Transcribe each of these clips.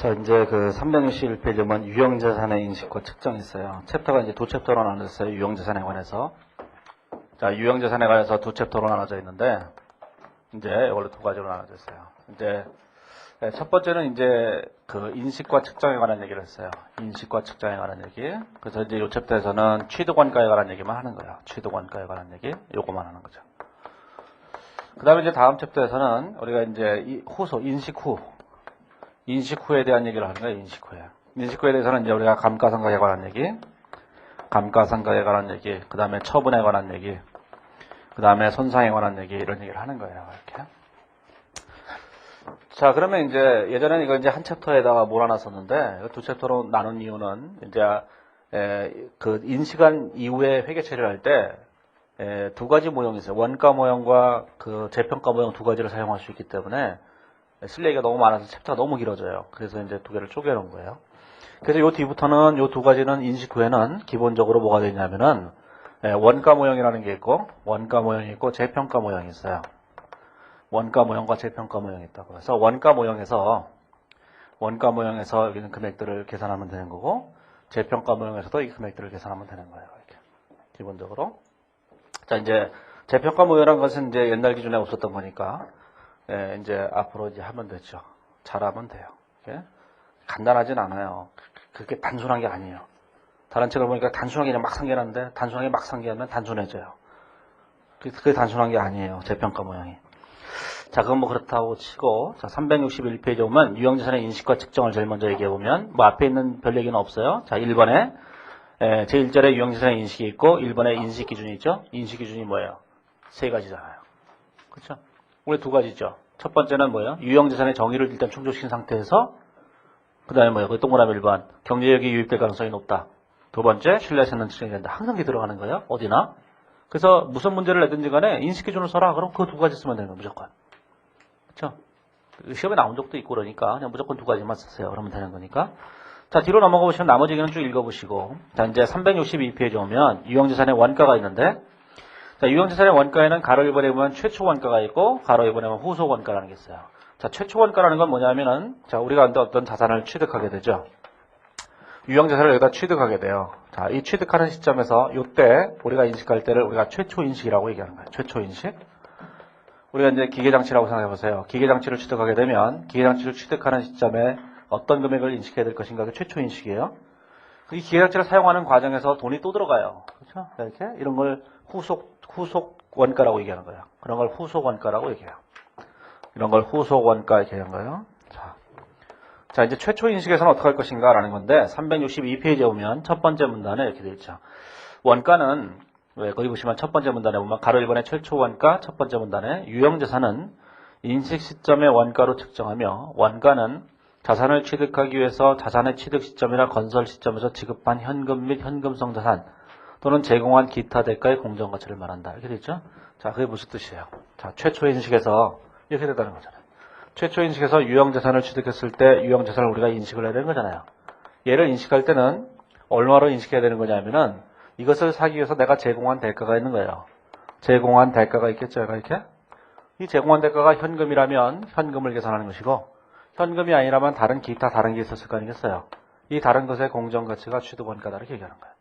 자, 이제 그 361페이지 보면 유형자산의 인식과 측정이 있어요. 챕터가 이제 두 챕터로 나눠졌어요. 유형자산에 관해서. 자, 유형자산에 관해서 두 챕터로 나눠져 있는데, 이제 이걸로 두 가지로 나눠져 있어요. 이제 첫 번째는 이제 그 인식과 측정에 관한 얘기를 했어요. 인식과 측정에 관한 얘기. 그래서 이제 이 챕터에서는 취득원가에 관한 얘기만 하는 거예요. 취득원가에 관한 얘기. 요거만 하는 거죠. 그 다음에 이제 다음 챕터에서는 우리가 이제 인식 후에 대한 얘기를 하는 거예요. 인식 후에. 인식 후에 대해서는 이제 우리가 감가상각에 관한 얘기, 감가상각에 관한 얘기, 그 다음에 처분에 관한 얘기, 그 다음에 손상에 관한 얘기, 이런 얘기를 하는 거예요. 이렇게. 자, 그러면 이제 예전에는 이거 이제 한 챕터에다가 몰아놨었는데, 두 챕터로 나눈 이유는 이제 그 인식한 이후에 회계 처리를 할 때 두 가지 모형이 있어요. 원가 모형과 그 재평가 모형 두 가지를 사용할 수 있기 때문에 쓸 얘기가 너무 많아서 챕터가 너무 길어져요. 그래서 이제 두 개를 쪼개놓은 거예요. 그래서 요 뒤부터는 요 두 가지는 인식 후에는 기본적으로 뭐가 되냐면은 원가 모형이라는 게 있고 원가 모형이 있고 재평가 모형이 있어요. 원가 모형과 재평가 모형이 있다고 해서 원가 모형에서 여기는 금액들을 계산하면 되는 거고 재평가 모형에서도 이 금액들을 계산하면 되는 거예요. 이렇게 기본적으로. 자, 이제 재평가 모형이라는 것은 이제 옛날 기준에 없었던 거니까 이제 앞으로 이제 하면 되죠. 잘하면 돼요. 간단하진 않아요. 그렇게 단순한 게 아니에요. 다른 책을 보니까 단순하게 그냥 막 상기하는데 단순하게 막 상기하면 단순해져요. 그게 단순한 게 아니에요. 재평가 모형이. 자, 그건 뭐 그렇다고 치고, 자, 361페이지 보면 유형자산의 인식과 측정을 제일 먼저 얘기해 보면, 뭐 앞에 있는 별 얘기는 없어요. 자, 1번에 제1절에 유형자산의 인식이 있고, 1번에 인식 기준이 있죠. 인식 기준이 뭐예요? 세 가지잖아요. 그렇죠? 원래 두 가지죠. 첫 번째는 뭐예요? 유형자산의 정의를 일단 충족시킨 상태에서, 그 다음에 뭐예요? 그 동그라미 1번, 경제력이 유입될 가능성이 높다. 두 번째, 신뢰성은 측정이 된다. 항상 이게 들어가는 거예요. 어디나. 그래서 무슨 문제를 내든지 간에 인식 기준을 써라. 그럼 그 두 가지 쓰면 되는 거예요. 무조건. 그렇죠? 시험에 나온 적도 있고 그러니까 그냥 무조건 두 가지만 쓰세요. 그러면 되는 거니까. 자, 뒤로 넘어가 보시면 나머지 얘기는 쭉 읽어보시고. 자, 이제 362페이지 오면 유형자산의 원가가 있는데, 자, 유형자산의 원가에는 가로 1번에 보면 최초 원가가 있고, 가로 2번에 보면 후속 원가라는 게 있어요. 자, 최초 원가라는 건 뭐냐면은, 자, 우리가 어떤 자산을 취득하게 되죠. 유형자산을 여기다 취득하게 돼요. 자, 이 취득하는 시점에서, 이때, 우리가 인식할 때를 우리가 최초 인식이라고 얘기하는 거예요. 최초 인식. 우리가 이제 기계장치라고 생각해 보세요. 기계장치를 취득하게 되면, 기계장치를 취득하는 시점에 어떤 금액을 인식해야 될 것인가, 그 최초 인식이에요. 이 기계장치를 사용하는 과정에서 돈이 또 들어가요. 그렇죠? 이렇게 이런 걸 후속 원가라고 얘기하는 거예요. 그런 걸 후속 원가라고 얘기해요. 이런 걸 후속 원가 이렇게 하는 거예요. 자, 이제 최초 인식에서는 어떻게 할 것인가 라는 건데 362페이지에 보면 첫 번째 문단에 이렇게 되어 있죠. 원가는 거기 보시면 첫 번째 문단에 보면 가로 1번의 최초 원가 첫 번째 문단에 유형자산은 인식 시점의 원가로 측정하며 원가는 자산을 취득하기 위해서 자산의 취득 시점이나 건설 시점에서 지급한 현금 및 현금성 자산 또는 제공한 기타 대가의 공정가치를 말한다. 이렇게 되어 있죠. 자, 그게 무슨 뜻이에요? 자, 최초 인식에서 이렇게 된다는 거잖아요. 최초 인식에서 유형자산을 취득했을 때 유형자산을 우리가 인식을 해야 되는 거잖아요. 얘를 인식할 때는 얼마로 인식해야 되는 거냐면은 이것을 사기 위해서 내가 제공한 대가가 있는 거예요. 제공한 대가가 있겠죠. 이렇게. 이 제공한 대가가 현금이라면 현금을 계산하는 것이고 현금이 아니라면 다른 게 있었을 거 아니겠어요. 이 다른 것의 공정가치가 취득원가다 이렇게 얘기하는 거예요.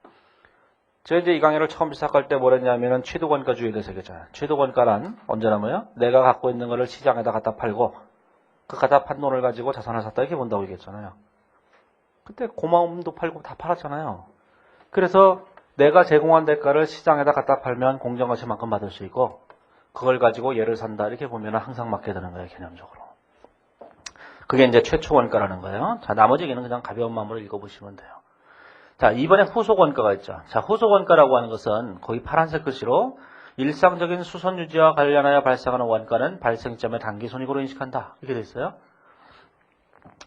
제가 이제 이 강의를 처음 시작할 때 뭐랬냐면은 취득원가주의에 대해서 얘기했잖아요. 취득원가란 언제나 뭐예요? 내가 갖고 있는 거를 시장에다 갖다 팔고 그 갖다 판 돈을 가지고 자산을 샀다 이렇게 본다고 얘기했잖아요. 그때 고마움도 팔고 다 팔았잖아요. 그래서 내가 제공한 대가를 시장에다 갖다 팔면 공정가치만큼 받을 수 있고 그걸 가지고 얘를 산다 이렇게 보면 항상 맞게 되는 거예요. 개념적으로. 그게 이제 최초 원가라는 거예요. 자, 나머지 얘기는 그냥 가벼운 마음으로 읽어보시면 돼요. 자, 이번에 후속 원가가 있죠. 자, 후속 원가라고 하는 것은 거의 파란색 글씨로 일상적인 수선 유지와 관련하여 발생하는 원가는 발생점의 단기 손익으로 인식한다. 이렇게 돼 있어요.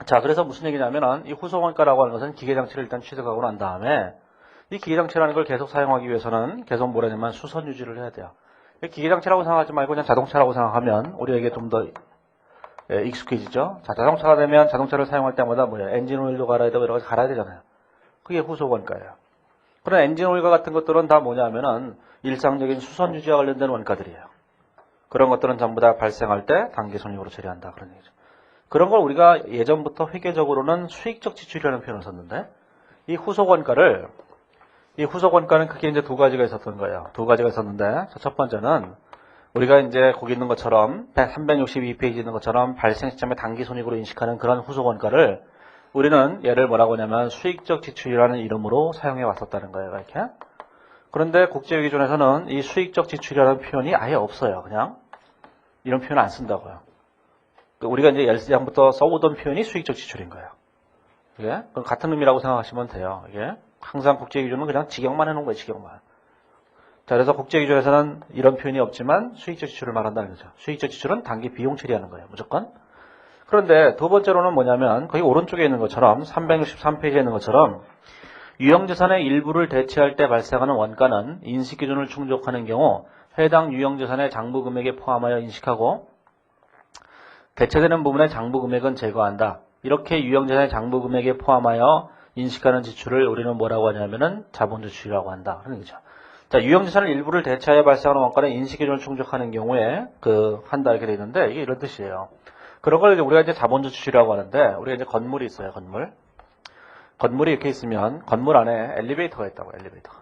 자, 그래서 무슨 얘기냐면은 이 후속 원가라고 하는 것은 기계장치를 일단 취득하고 난 다음에 이 기계장치라는 걸 계속 사용하기 위해서는 계속 뭐라냐면 수선 유지를 해야 돼요. 기계장치라고 생각하지 말고 그냥 자동차라고 생각하면 우리에게 좀 더 익숙해지죠. 자, 자동차가 되면 자동차를 사용할 때마다 뭐예요? 엔진 오일도 갈아야 되고 여러 가지 갈아야 되잖아요. 그게 후속 원가예요. 그런 엔진 오일과 같은 것들은 다 뭐냐면은 일상적인 수선 유지와 관련된 원가들이에요. 그런 것들은 전부 다 발생할 때 단기 손익으로 처리한다. 그런 얘기죠. 그런 걸 우리가 예전부터 회계적으로는 수익적 지출이라는 표현을 썼는데 이 후속 원가는 크게 이제 두 가지가 있었던 거예요. 두 가지가 있었는데 첫 번째는 우리가 이제 거기 있는 것처럼 362페이지 있는 것처럼 발생 시점의 단기 손익으로 인식하는 그런 후속 원가를 우리는 얘를 뭐라고 하냐면 수익적 지출이라는 이름으로 사용해 왔었다는 거예요. 이렇게. 그런데 국제회계준에서는 이 수익적 지출이라는 표현이 아예 없어요. 그냥 이런 표현 안 쓴다고요. 우리가 이제 열시장부터 써오던 표현이 수익적 지출인 거예요. 이게 그럼 같은 의미라고 생각하시면 돼요. 이게 항상 국제기준은 그냥 직역만 해놓은 거예요. 직역만. 자, 그래서 국제기준에서는 이런 표현이 없지만 수익적 지출을 말한다는 거죠. 수익적 지출은 단기 비용 처리하는 거예요. 무조건. 그런데 두 번째로는 뭐냐면 거기 오른쪽에 있는 것처럼 363페이지에 있는 것처럼 유형자산의 일부를 대체할 때 발생하는 원가는 인식기준을 충족하는 경우 해당 유형자산의 장부금액에 포함하여 인식하고 대체되는 부분의 장부금액은 제거한다. 이렇게 유형자산의 장부금액에 포함하여 인식하는 지출을 우리는 뭐라고 하냐면은 자본지출이라고 한다. 그런 거죠. 자, 유형자산의 일부를 대체하여 발생하는 원가는 인식기준을 충족하는 경우에 한다 이렇게 되어 있는데 이게 이런 뜻이에요. 그런 걸 우리가 이제 자본지출이라고 하는데 우리가 이제 건물이 있어요. 건물이 이렇게 있으면 건물 안에 엘리베이터가 있다고. 엘리베이터가.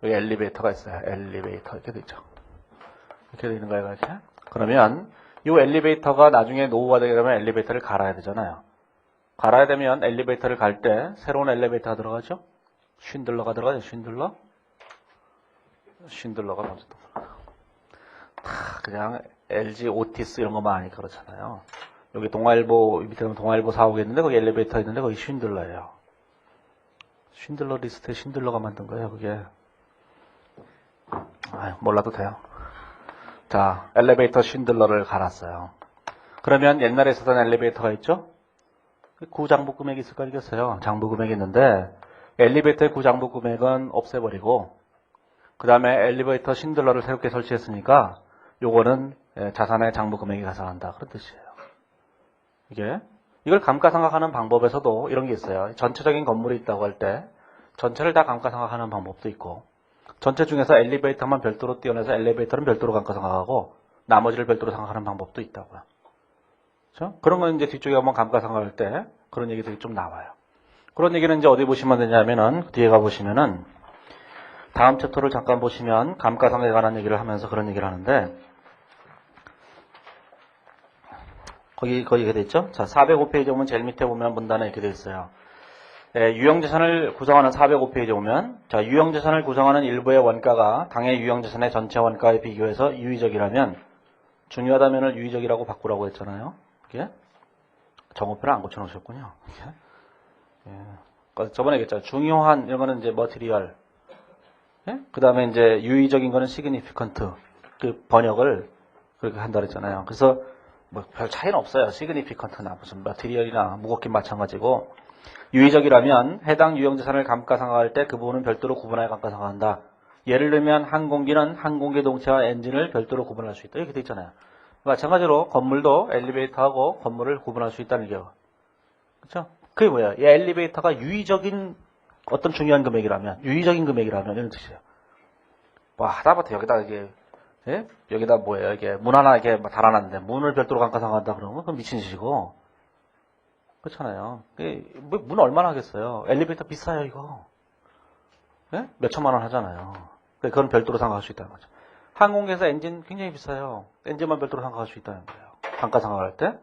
여기 엘리베이터가 있어요. 엘리베이터 이렇게 되어 있죠. 이렇게 되어 있는 거예요. 이렇게. 그러면 이 엘리베이터가 나중에 노후가 되게 되면 엘리베이터를 갈아야 되잖아요. 갈아야 되면 엘리베이터를 갈 때 새로운 엘리베이터가 들어가죠. 쉰들러가 들어가죠. 쉰들러가 먼저 들어가요. 그냥 LG 오티스 이런 것만 아니까 그렇잖아요. 여기 동아일보 밑에 가면 동아일보 사옥이 있는데 거기 엘리베이터 있는데 거기 쉰들러예요. 쉰들러 리스트에 쉰들러가 만든 거예요. 그게 몰라도 돼요. 자, 엘리베이터 쉰들러를 갈았어요. 그러면 옛날에 쓰던 엘리베이터가 있죠? 구장부 금액이 있을 거 아니겠어요? 장부 금액이 있는데 엘리베이터의 구장부 금액은 없애버리고 그 다음에 엘리베이터 쉰들러를 새롭게 설치했으니까 요거는 자산의 장부 금액이 가상한다. 그런 뜻이에요. 이걸 감가상각하는 방법에서도 이런 게 있어요. 전체적인 건물이 있다고 할 때 전체를 다 감가상각하는 방법도 있고 전체 중에서 엘리베이터만 별도로 떼어내서 엘리베이터는 별도로 감가상각하고 나머지를 별도로 생각하는 방법도 있다고요. 그렇죠? 그런 건 이제 뒤쪽에 한번 감가상각할 때 그런 얘기들이 좀 나와요. 그런 얘기는 이제 어디 보시면 되냐면은 뒤에 가 보시면은 다음 챕터를 잠깐 보시면 감가상각에 관한 얘기를 하면서 그런 얘기를 하는데 거기 이렇게 돼 있죠? 자, 405페이지 보면 제일 밑에 보면 문단에 이렇게 돼 있어요. 유형자산을 구성하는 405페이지 보면 자, 유형자산을 구성하는 일부의 원가가 당해 유형자산의 전체 원가에 비교해서 유의적이라면 중요하다면을 유의적이라고 바꾸라고 했잖아요. 이게 정오표를 안 고쳐놓으셨군요. 저번에 얘기했잖아요. 중요한 이런 거는 이제 머티리얼. 그 다음에 이제 유의적인 거는 significant. 그 번역을 그렇게 한다 그랬잖아요. 그래서 뭐 별 차이는 없어요. significant나 무슨 머티리얼이나 무겁긴 마찬가지고 유의적이라면 해당 유형자산을 감가상각할 때 그 부분은 별도로 구분하여 감가상각한다. 예를 들면 항공기는 항공기 동체와 엔진을 별도로 구분할 수 있다. 이렇게 돼 있잖아요. 마찬가지로 건물도 엘리베이터하고 건물을 구분할 수 있다는 얘기예요. 그렇죠? 그게 뭐예요? 이 엘리베이터가 유의적인 어떤 중요한 금액이라면, 유의적인 금액이라면 이런 뜻이에요. 뭐 하다못해 여기다 이게 여기다 뭐예요? 이게 문 하나 이렇게 달아놨는데 문을 별도로 감가상각한다 그러면 그건 미친 짓이고. 그렇잖아요. 문 얼마나 하겠어요? 엘리베이터 비싸요, 이거. 몇 천만 원 하잖아요. 그건 별도로 상각할 수 있다는 거죠. 항공기에서 엔진 굉장히 비싸요. 엔진만 별도로 상각할 수 있다는 거예요. 감가상각할 때.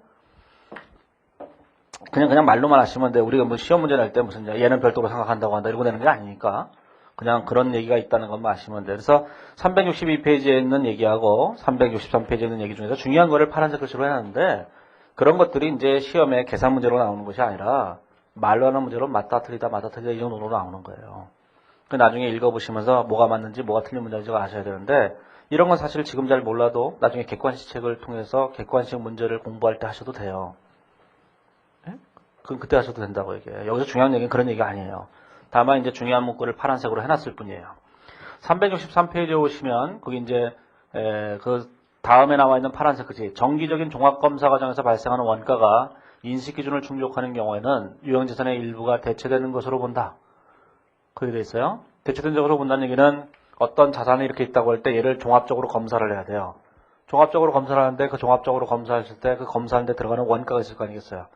그냥 말로만 하시면 돼. 우리가 뭐 시험 문제 낼 때 무슨 얘는 별도로 상각한다고 한다 이러고 내는 게 아니니까. 그냥 그런 얘기가 있다는 것만 아시면 돼. 그래서 362페이지에 있는 얘기하고 363페이지에 있는 얘기 중에서 중요한 거를 파란색 글씨로 해놨는데 그런 것들이 이제 시험에 계산 문제로 나오는 것이 아니라 말로 하는 문제로 맞다 틀리다 이 정도로 나오는 거예요. 나중에 읽어보시면서 뭐가 맞는지 뭐가 틀린 문제인지 아셔야 되는데 이런 건 사실 지금 잘 몰라도 나중에 객관식 책을 통해서 객관식 문제를 공부할 때 하셔도 돼요. 그건 그때 하셔도 된다고 얘기해요. 여기서 중요한 얘기는 그런 얘기가 아니에요. 다만 이제 중요한 문구를 파란색으로 해놨을 뿐이에요. 363페이지에 오시면 거기 이제 그 다음에 나와 있는 파란색 그지 정기적인 종합검사 과정에서 발생하는 원가가 인식기준을 충족하는 경우에는 유형자산의 일부가 대체되는 것으로 본다. 그렇게 돼 있어요. 대체된 적으로 본다는 얘기는 어떤 자산이 이렇게 있다고 할 때 얘를 종합적으로 검사를 해야 돼요. 종합적으로 검사를 하는데 그 종합적으로 검사했을 때 그 검사하는 데 들어가는 원가가 있을 거 아니겠어요.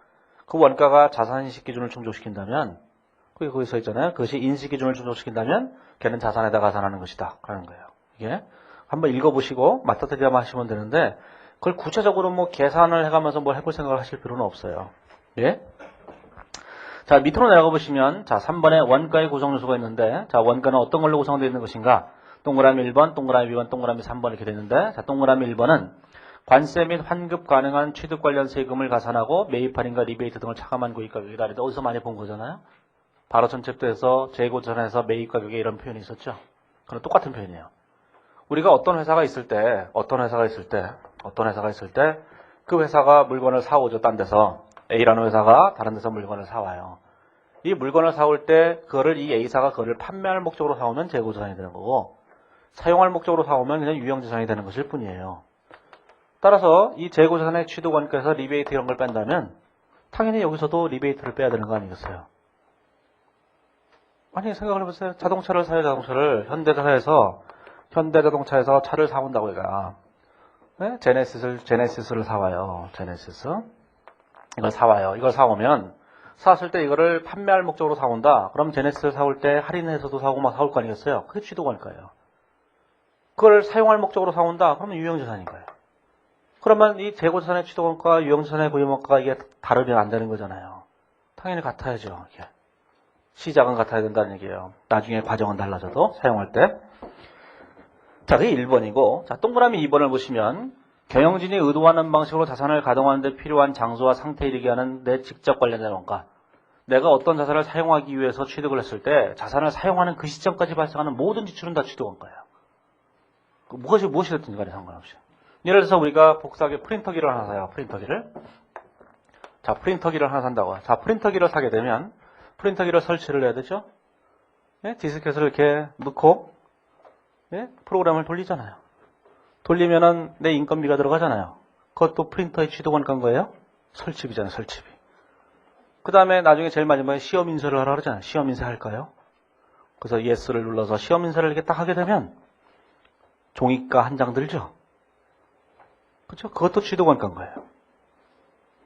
그 원가가 자산인식 기준을 충족시킨다면 그게 거기 서 있잖아요. 그것이 인식 기준을 충족시킨다면 걔는 자산에다 가산하는 것이다. 그러는 거예요. 이게 한번 읽어보시고 맞닥뜨리기만 하시면 되는데 그걸 구체적으로 뭐 계산을 해가면서 뭘 해볼 생각을 하실 필요는 없어요. 예? 자, 밑으로 내려가 보시면 자, 3번에 원가의 구성 요소가 있는데 자, 원가는 어떤 걸로 구성되어 있는 것인가? 동그라미 1번, 동그라미 2번, 동그라미 3번 이렇게 되어 있는데 자, 동그라미 1번은 관세 및 환급 가능한 취득 관련 세금을 가산하고 매입 할인과 리베이트 등을 차감한 고익가격이다. 어디서 많이 본 거잖아요. 바로 전체부에서 재고 전에서 매입 가격에 이런 표현이 있었죠. 그건 똑같은 표현이에요. 우리가 어떤 회사가 있을 때 그 회사가 물건을 사오죠. 딴 데서 A라는 회사가 다른 데서 물건을 사와요. 이 물건을 사올 때 그거를 이 A사가 그거를 판매할 목적으로 사오면 재고자산이 되는 거고 사용할 목적으로 사오면 그냥 유형자산이 되는 것일 뿐이에요. 따라서 이 재고자산의 취득원가에서 리베이트 이런 걸 뺀다면 당연히 여기서도 리베이트를 빼야 되는 거 아니겠어요? 아니 생각을 해보세요. 자동차를 사요. 자동차를 현대자동차에서 차를 사온다고 얘가 네? 제네시스를 사와요. 제네시스 이걸 사와요. 이걸 사오면 샀을 때 이거를 판매할 목적으로 사온다. 그럼 제네시스를 사올 때 할인해서도 사고 막 사올 거 아니겠어요? 그게 취득원가예요. 그걸 사용할 목적으로 사온다. 그러면 유형자산인 거예요. 그러면 이 재고자산의 취득원가와 유형자산의 고유원가가 이게 다르면 안 되는 거잖아요. 당연히 같아야죠. 이게. 시작은 같아야 된다는 얘기예요. 나중에 과정은 달라져도 사용할 때. 자, 그게 1번이고 자, 동그라미 2번을 보시면 경영진이 의도하는 방식으로 자산을 가동하는 데 필요한 장소와 상태에 이르게 하는 데 직접 관련된 원가. 내가 어떤 자산을 사용하기 위해서 취득을 했을 때 자산을 사용하는 그 시점까지 발생하는 모든 지출은 다 취득원가예요. 무엇이 됐든지 간에 상관없이. 예를 들어서 우리가 복사하게 프린터기를 하나 사요. 프린터기를. 자, 프린터기를 하나 산다고. 자, 프린터기를 사게 되면 프린터기를 설치를 해야 되죠. 예? 디스켓을 이렇게 넣고 예? 프로그램을 돌리잖아요. 돌리면은 내 인건비가 들어가잖아요. 그것도 프린터의 취득원가인 거예요? 설치비잖아요. 설치비. 그 다음에 나중에 제일 마지막에 시험 인쇄를 하라 그러잖아요. 시험 인쇄 할까요? 그래서 yes를 눌러서 시험 인쇄를 이렇게 딱 하게 되면 종이가 한 장 들죠. 그렇죠? 그것도 취득원가인 거예요.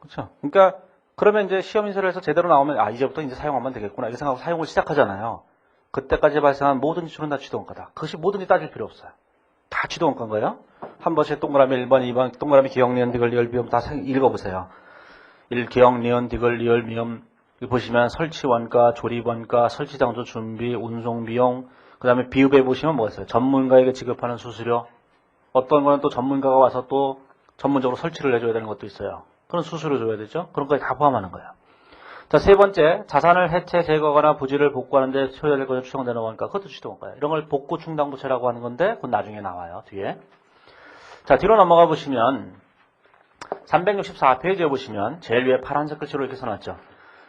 그렇죠? 그러니까 그러면 이제 시험 인쇄를 해서 제대로 나오면 아 이제부터 이제 사용하면 되겠구나 이렇게 생각하고 사용을 시작하잖아요. 그때까지 발생한 모든 지출은 다 취득원가다. 그것이 뭐든지 따질 필요 없어요. 다 취득원가인 거예요. 한 번씩 동그라미 1번, 2번, 동그라미 기억, 니은, 디귿, 리을, 미음 다 읽어보세요. 1. 기억, 니은, 디귿, 리을, 미음 보시면 설치원가, 조립원가, 설치장소 준비, 운송비용 그 다음에 비읍에 보시면 뭐가 있어요? 전문가에게 지급하는 수수료 어떤 거는 또 전문가가 와서 또 전문적으로 설치를 해줘야 되는 것도 있어요. 그런 수수료 줘야 되죠. 그런 거에 다 포함하는 거예요. 자, 세 번째, 자산을 해체, 제거하거나 부지를 복구하는 데 소요될 것에 추정되는 원가. 그것도 취득원가예요. 이런 걸 복구 충당부채라고 하는 건데 그건 나중에 나와요. 뒤에. 자, 뒤로 넘어가 보시면 364페이지에 보시면 제일 위에 파란색 글씨로 이렇게 써놨죠.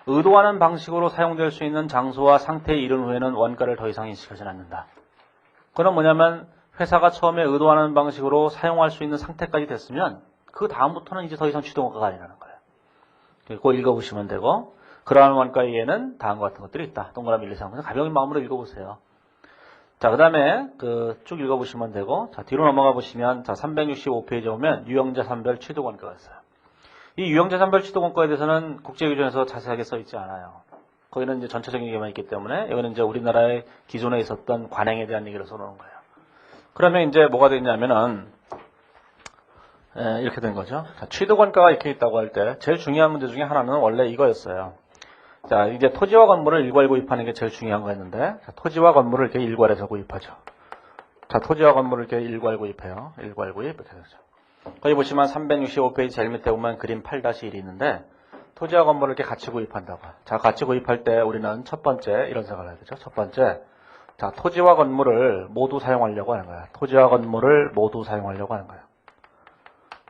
의도하는 방식으로 사용될 수 있는 장소와 상태에 이른 후에는 원가를 더 이상 인식하지 않는다. 그건 뭐냐면 회사가 처음에 의도하는 방식으로 사용할 수 있는 상태까지 됐으면 그 다음부터는 이제 더 이상 취득원가가 아니라는 거예요. 그거 읽어보시면 되고 그러한 원가 이외에는 다음과 같은 것들이 있다. 동그라미 1, 2, 3. 가벼운 마음으로 읽어보세요. 자, 그 다음에 쭉 읽어보시면 되고 자, 뒤로 넘어가 보시면 자, 365페이지에 오면 유형자산별 취득원가가 있어요. 이 유형자산별 취득원가에 대해서는 국제기준에서 자세하게 써 있지 않아요. 거기는 이제 전체적인 얘기만 있기 때문에 여기는 이제 우리나라의 기존에 있었던 관행에 대한 얘기를 써놓은 거예요. 그러면 이제 뭐가 되냐면은 이렇게 된 거죠. 자, 취득원가가 이렇게 있다고 할 때 제일 중요한 문제 중에 하나는 원래 이거였어요. 자, 이제 토지와 건물을 일괄 구입하는 게 제일 중요한 거였는데 자, 토지와 건물을 이렇게 일괄해서 구입하죠. 자, 토지와 건물을 이렇게 일괄 구입해요. 일괄 구입 이렇게 되죠. 거기 보시면 365페이지 제일 밑에 보면 그림 8-1이 있는데 토지와 건물을 이렇게 같이 구입한다고. 자, 같이 구입할 때 우리는 첫 번째 이런 생각을 해야 되죠. 첫 번째, 자, 토지와 건물을 모두 사용하려고 하는 거야. 토지와 건물을 모두 사용하려고 하는 거야.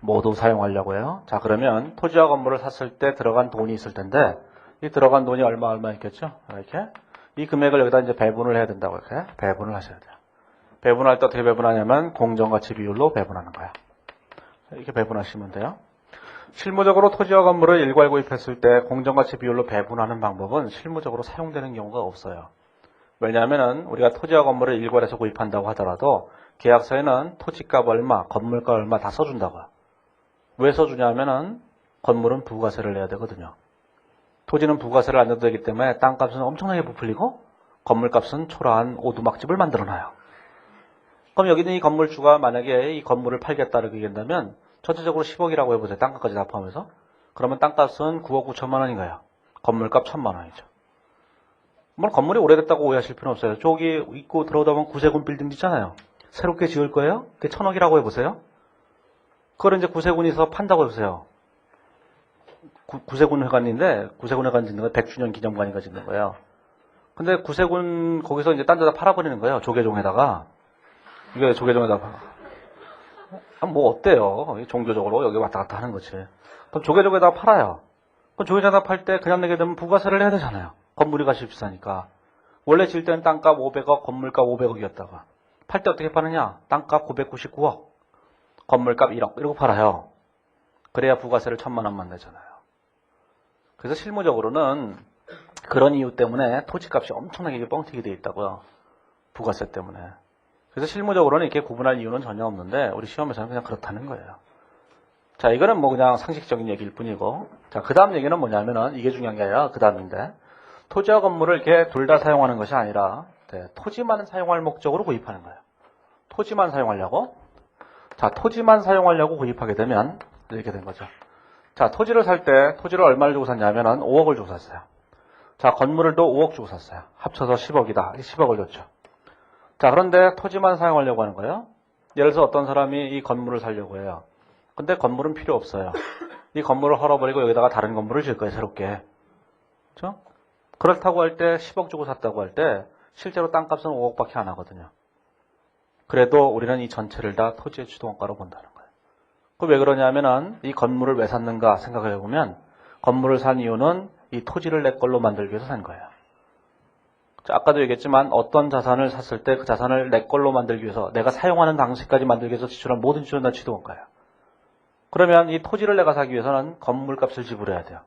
모두 사용하려고 해요. 자, 그러면 토지와 건물을 샀을 때 들어간 돈이 있을 텐데 이 들어간 돈이 얼마 있겠죠? 이렇게 이 금액을 여기다 이제 배분을 해야 된다고 이렇게 배분을 하셔야 돼요. 배분할 때 어떻게 배분하냐면 공정가치 비율로 배분하는 거야. 이렇게 배분하시면 돼요. 실무적으로 토지와 건물을 일괄 구입했을 때 공정가치 비율로 배분하는 방법은 실무적으로 사용되는 경우가 없어요. 왜냐하면은 우리가 토지와 건물을 일괄해서 구입한다고 하더라도 계약서에는 토지값 얼마, 건물값 얼마 다 써준다고요. 왜 써주냐면은 건물은 부가세를 내야 되거든요. 토지는 부가세를 안 내도 되기 때문에 땅값은 엄청나게 부풀리고 건물값은 초라한 오두막집을 만들어놔요. 그럼 여기 있는 이 건물주가 만약에 이 건물을 팔겠다고 얘기한다면 전체적으로 10억이라고 해보세요. 땅값까지 다 포함해서. 그러면 땅값은 9억 9천만 원인 거예요. 건물값 1,000만 원이죠. 뭐 건물이 오래됐다고 오해하실 필요는 없어요. 저기 입고 들어오다 보면 구세군 빌딩 있잖아요. 새롭게 지을 거예요? 그게 1,000억이라고 해보세요. 그걸 이제 구세군에서 판다고 해보세요. 구세군 회관인데 구세군 회관 짓는 거 100주년 기념관이가 짓는 거예요. 근데 구세군 거기서 이제 딴 데다 팔아버리는 거예요. 조계종에다가. 이게 조계종에다가. 뭐 어때요? 종교적으로 여기 왔다 갔다 하는 거지. 그럼 조계종에다가 팔아요. 그럼 조계종에다가 팔 때 그냥 내게 되면 부가세를 내야 되잖아요. 건물이 값이 비싸니까. 원래 질 때는 땅값 500억, 건물값 500억이었다가. 팔 때 어떻게 파느냐? 땅값 999억, 건물값 1억 이러고 팔아요. 그래야 부가세를 1,000만 원만 내잖아요. 그래서 실무적으로는 그런 이유 때문에 토지값이 엄청나게 뻥튀기 돼 있다고요. 부가세 때문에. 그래서 실무적으로는 이렇게 구분할 이유는 전혀 없는데 우리 시험에서는 그냥 그렇다는 거예요. 자, 이거는 뭐 그냥 상식적인 얘기일 뿐이고. 자, 그 다음 얘기는 뭐냐면은 이게 중요한 게 아니라 그 다음인데 토지와 건물을 이렇게 둘 다 사용하는 것이 아니라 토지만 사용할 목적으로 구입하는 거예요. 토지만 사용하려고. 자, 토지만 사용하려고 구입하게 되면 이렇게 된 거죠. 자, 토지를 살 때 토지를 얼마를 주고 샀냐면은 5억을 주고 샀어요. 자, 건물을 또 5억 주고 샀어요. 합쳐서 10억이다. 10억을 줬죠. 자, 그런데 토지만 사용하려고 하는 거예요. 예를 들어서 어떤 사람이 이 건물을 사려고 해요. 근데 건물은 필요 없어요. 이 건물을 헐어버리고 여기다가 다른 건물을 지을 거예요. 새롭게. 그렇죠? 그렇다고 할 때 10억 주고 샀다고 할 때 실제로 땅값은 5억밖에 안 하거든요. 그래도 우리는 이 전체를 다 토지의 취득원가로 본다는 거예요. 그 왜 그러냐면은 이 건물을 왜 샀는가 생각을 해보면 건물을 산 이유는 이 토지를 내 걸로 만들기 위해서 산 거예요. 아까도 얘기했지만 어떤 자산을 샀을 때 그 자산을 내 걸로 만들기 위해서 내가 사용하는 당시까지 만들기 위해서 지출한 모든 지출은 다 취득원가예요. 그러면 이 토지를 내가 사기 위해서는 건물값을 지불해야 돼요.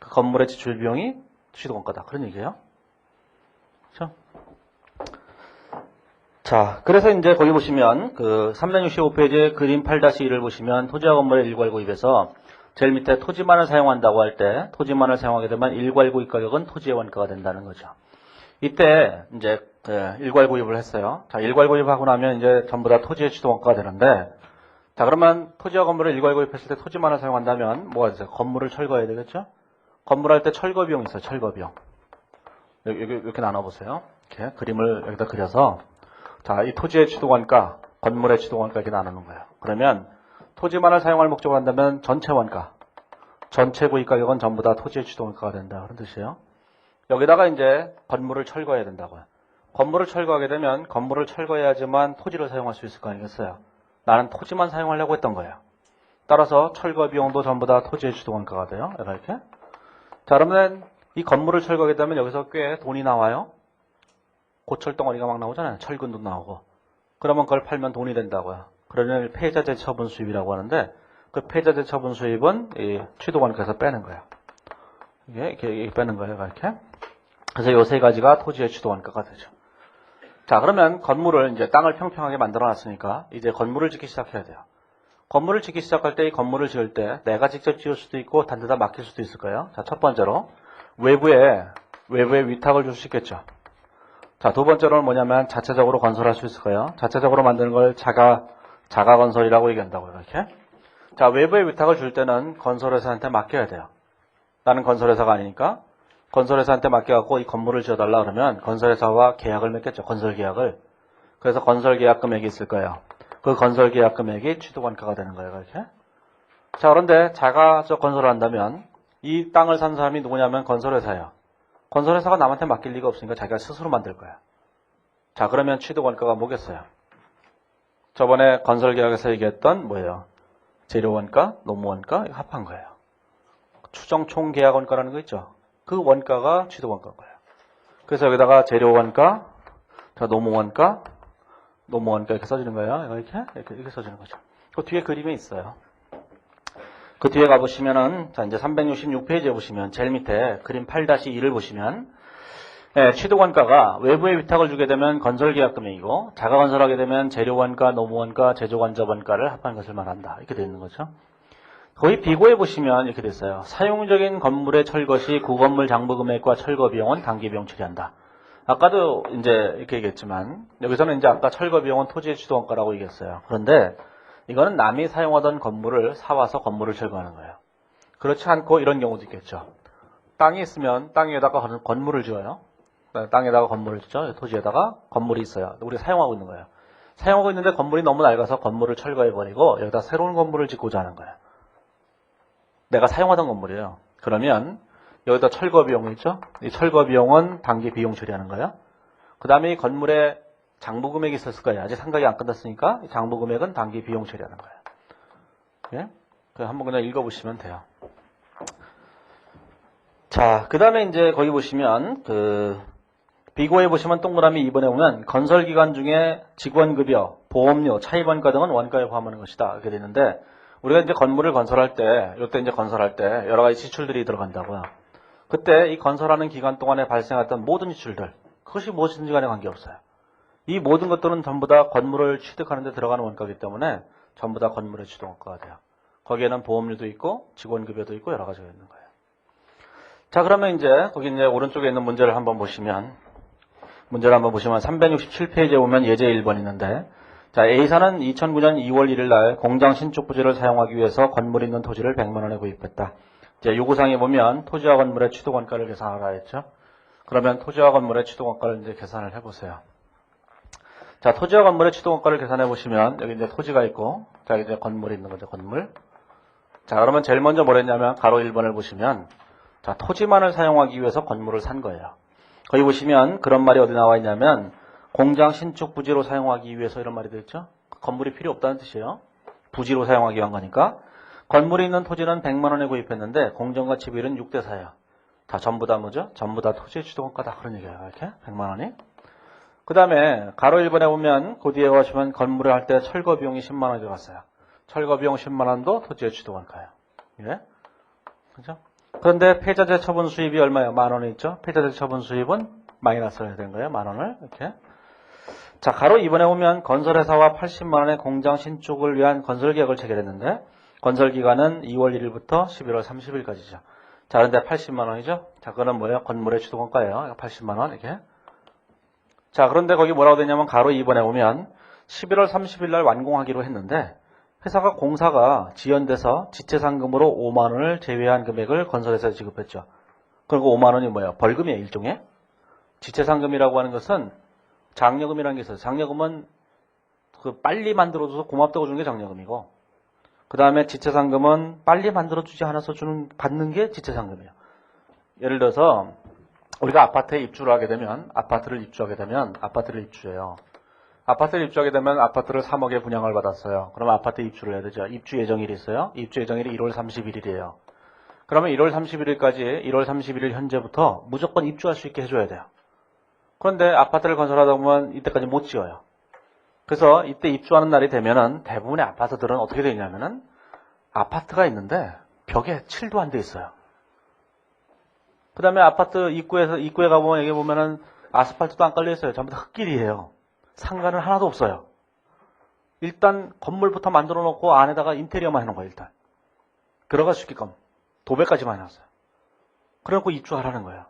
그 건물의 지출 비용이 취득원가다. 그런 얘기예요. 그렇죠? 자, 그래서 이제 거기 보시면 그 365페이지 그림 8-1을 보시면 토지와 건물의 일괄 구입에서 제일 밑에 토지만을 사용한다고 할 때 토지만을 사용하게 되면 일괄 구입 가격은 토지의 원가가 된다는 거죠. 이때 이제 일괄 구입을 했어요. 자, 일괄 구입하고 나면 이제 전부 다 토지의 취득원가가 되는데 자, 그러면 토지와 건물을 일괄 구입했을 때 토지만을 사용한다면 뭐가 있어요? 건물을 철거해야 되겠죠? 건물할 때 철거 비용이 있어요. 철거 비용. 이렇게 나눠보세요. 이렇게 그림을 여기다 그려서 자, 이 토지의 취득원가, 건물의 취득원가 이렇게 나누는 거예요. 그러면 토지만을 사용할 목적으로 한다면 전체 원가, 전체 구입 가격은 전부 다 토지의 취득원가가 된다. 그런 뜻이에요. 여기다가 이제 건물을 철거해야 된다고요. 건물을 철거하게 되면 건물을 철거해야지만 토지를 사용할 수 있을 거 아니겠어요. 나는 토지만 사용하려고 했던 거예요. 따라서 철거 비용도 전부 다 토지의 취득원가가 돼요. 이렇게. 자, 그러면 이 건물을 철거하게 되면 여기서 꽤 돈이 나와요. 고철 덩어리가 막 나오잖아요. 철근도 나오고. 그러면 그걸 팔면 돈이 된다고요. 그러면 폐자재 처분 수입이라고 하는데 그 폐자재 처분 수입은 이 취득원가에서 빼는 거예요. 이게 빼는 거예요. 이렇게. 그래서 요 세 가지가 토지의 취득원가가 되죠. 자, 그러면 건물을 이제 땅을 평평하게 만들어 놨으니까 이제 건물을 짓기 시작해야 돼요. 건물을 짓기 시작할 때 이 건물을 지을 때 내가 직접 지을 수도 있고 다른 데다 맡길 수도 있을 거예요. 자, 첫 번째로 외부에 위탁을 줄 수 있겠죠. 자, 두 번째로는 뭐냐면 자체적으로 건설할 수 있을 거예요. 자체적으로 만드는 걸 자가 건설이라고 얘기한다고요. 이렇게. 자, 외부에 위탁을 줄 때는 건설회사한테 맡겨야 돼요. 나는 건설회사가 아니니까 건설회사한테 맡겨갖고 이 건물을 지어달라 그러면 건설회사와 계약을 맺겠죠. 건설계약을. 그래서 건설계약 금액이 있을 거예요. 그 건설계약 금액이 취득원가가 되는 거예요. 이렇게. 자, 그런데 자가적 건설을 한다면 이 땅을 산 사람이 누구냐면 건설회사예요. 건설회사가 남한테 맡길 리가 없으니까 자기가 스스로 만들 거야. 자, 그러면 취득원가가 뭐겠어요? 저번에 건설계약에서 얘기했던 뭐예요? 재료원가, 노무원가 합한 거예요. 추정 총계약원가라는 거 있죠? 그 원가가 취득원가인 거예요. 그래서 여기다가 재료원가, 노무원가 이렇게 써지는 거예요. 이렇게 써지는 거죠. 그 뒤에 그림에 있어요. 그 뒤에 가보시면은, 자, 이제 366페이지에 보시면, 제일 밑에 그림 8-2를 보시면, 취득원가가 외부에 위탁을 주게 되면 건설계약금액이고 자가 건설하게 되면 재료원가, 노무원가, 제조간접원가를 합한 것을 말한다. 이렇게 되어 있는 거죠. 거의 비고에 보시면 이렇게 됐어요. 사용적인 건물의 철거 시 구건물 장부금액과 철거 비용은 단기 비용 처리한다. 아까도 이제 이렇게 얘기했지만 여기서는 이제 아까 철거 비용은 토지의 취득원가라고 얘기했어요. 그런데 이거는 남이 사용하던 건물을 사와서 건물을 철거하는 거예요. 그렇지 않고 이런 경우도 있겠죠. 땅이 있으면 땅 위에다가 건물을 지어요. 땅에다가 건물을 짓죠. 토지에다가 건물이 있어요. 우리 사용하고 있는 거예요. 사용하고 있는데 건물이 너무 낡아서 건물을 철거해버리고 여기다 새로운 건물을 짓고자 하는 거예요. 내가 사용하던 건물이에요. 그러면 여기다 철거 비용이 있죠. 이 철거 비용은 단기 비용 처리하는 거예요. 그 다음에 이 건물에 장부 금액이 있었을 거예요. 아직 상각이 안 끝났으니까 장부 금액은 단기 비용 처리하는 거예요. 예? 한번 그냥 읽어보시면 돼요. 자, 그 다음에 이제 거기 보시면 비고에 보시면 동그라미 2번에 보면 건설기간 중에 직원급여, 보험료, 차입원가 등은 원가에 포함하는 것이다. 이렇게 되는데 우리가 이제 건물을 건설할 때, 이때 이제 건설할 때 여러 가지 지출들이 들어간다고요. 그때 이 건설하는 기간 동안에 발생했던 모든 지출들, 그것이 무엇이든지 간에 관계없어요. 이 모든 것들은 전부 다 건물을 취득하는 데 들어가는 원가이기 때문에 전부 다 건물의 취득원가가 돼요. 거기에는 보험료도 있고 직원급여도 있고 여러 가지가 있는 거예요. 자, 그러면 이제 거기 이제 오른쪽에 있는 문제를 한번 보시면 367페이지에 보면 예제 1번 있는데, 자, A사는 2009년 2월 1일 날 공장 신축 부지를 사용하기 위해서 건물 있는 토지를 100만 원에 구입했다. 이제 요구사항에 보면 토지와 건물의 취득원가를 계산하라 했죠. 그러면 토지와 건물의 취득원가를 이제 계산을 해보세요. 자, 토지와 건물의 취득원가를 계산해 보시면 여기 이제 토지가 있고, 자, 이제 건물이 있는 거죠, 건물. 자, 그러면 제일 먼저 뭘 했냐면 가로 1번을 보시면, 자, 토지만을 사용하기 위해서 건물을 산 거예요. 거기 보시면 그런 말이 어디 나와 있냐면 공장 신축 부지로 사용하기 위해서 이런 말이 되어 있죠. 건물이 필요 없다는 뜻이에요. 부지로 사용하기 위한 거니까. 건물이 있는 토지는 100만 원에 구입했는데 공정가치 비율은 6대 4예요. 다 전부 다 뭐죠? 전부 다 토지의 취득원가다. 그런 얘기예요. 이렇게 100만 원이. 그 다음에 가로 1번에 보면 그 뒤에 보시면 건물을 할 때 철거 비용이 10만 원이 들어갔어요. 철거 비용 10만 원도 토지의 취득원가예요. 예? 그죠? 그런데 폐자재 처분 수입이 얼마예요? 만 원이 있죠? 폐자재 처분 수입은 마이너스를 해야 되는 거예요. 만 원을. 이렇게. 자, 가로 2번에 보면 건설회사와 80만 원의 공장 신축을 위한 건설계약을 체결했는데 건설기간은 2월 1일부터 11월 30일까지죠. 자, 그런데 80만 원이죠? 자, 그거는 뭐예요? 건물의 취득원가예요. 80만 원. 이렇게. 자, 그런데 거기 뭐라고 되냐면 가로 2번에 보면 11월 30일 날 완공하기로 했는데 공사가 지연돼서 지체상금으로 5만 원을 제외한 금액을 건설회사에 지급했죠. 그리고 5만 원이 뭐예요? 벌금이에요, 일종의. 지체상금이라고 하는 것은 장려금이라는 게 있어요. 장려금은 빨리 만들어줘서 고맙다고 주는 게 장려금이고, 그 다음에 지체상금은 빨리 만들어주지 않아서 받는 게 지체상금이에요. 예를 들어서 우리가 아파트에 입주를 하게 되면, 아파트를 입주해요. 아파트를 입주하게 되면 아파트를 3억에 분양을 받았어요. 그러면 아파트 입주를 해야 되죠. 입주 예정일이 있어요. 입주 예정일이 1월 31일이에요. 그러면 1월 31일까지 1월 31일 현재부터 무조건 입주할 수 있게 해줘야 돼요. 그런데 아파트를 건설하다 보면 이때까지 못 지어요. 그래서 이때 입주하는 날이 되면은 대부분의 아파트들은 어떻게 되냐면은 아파트가 있는데 벽에 칠도 안 돼 있어요. 그 다음에 아파트 입구에 가보면 여기 보면은 아스팔트도 안 깔려 있어요. 전부 다 흙길이에요. 상가는 하나도 없어요. 일단 건물부터 만들어 놓고 안에다가 인테리어만 해놓은 거예요. 일단 들어갈 수 있게끔 도배까지만 해놨어요. 그래놓고 입주하라는 거예요.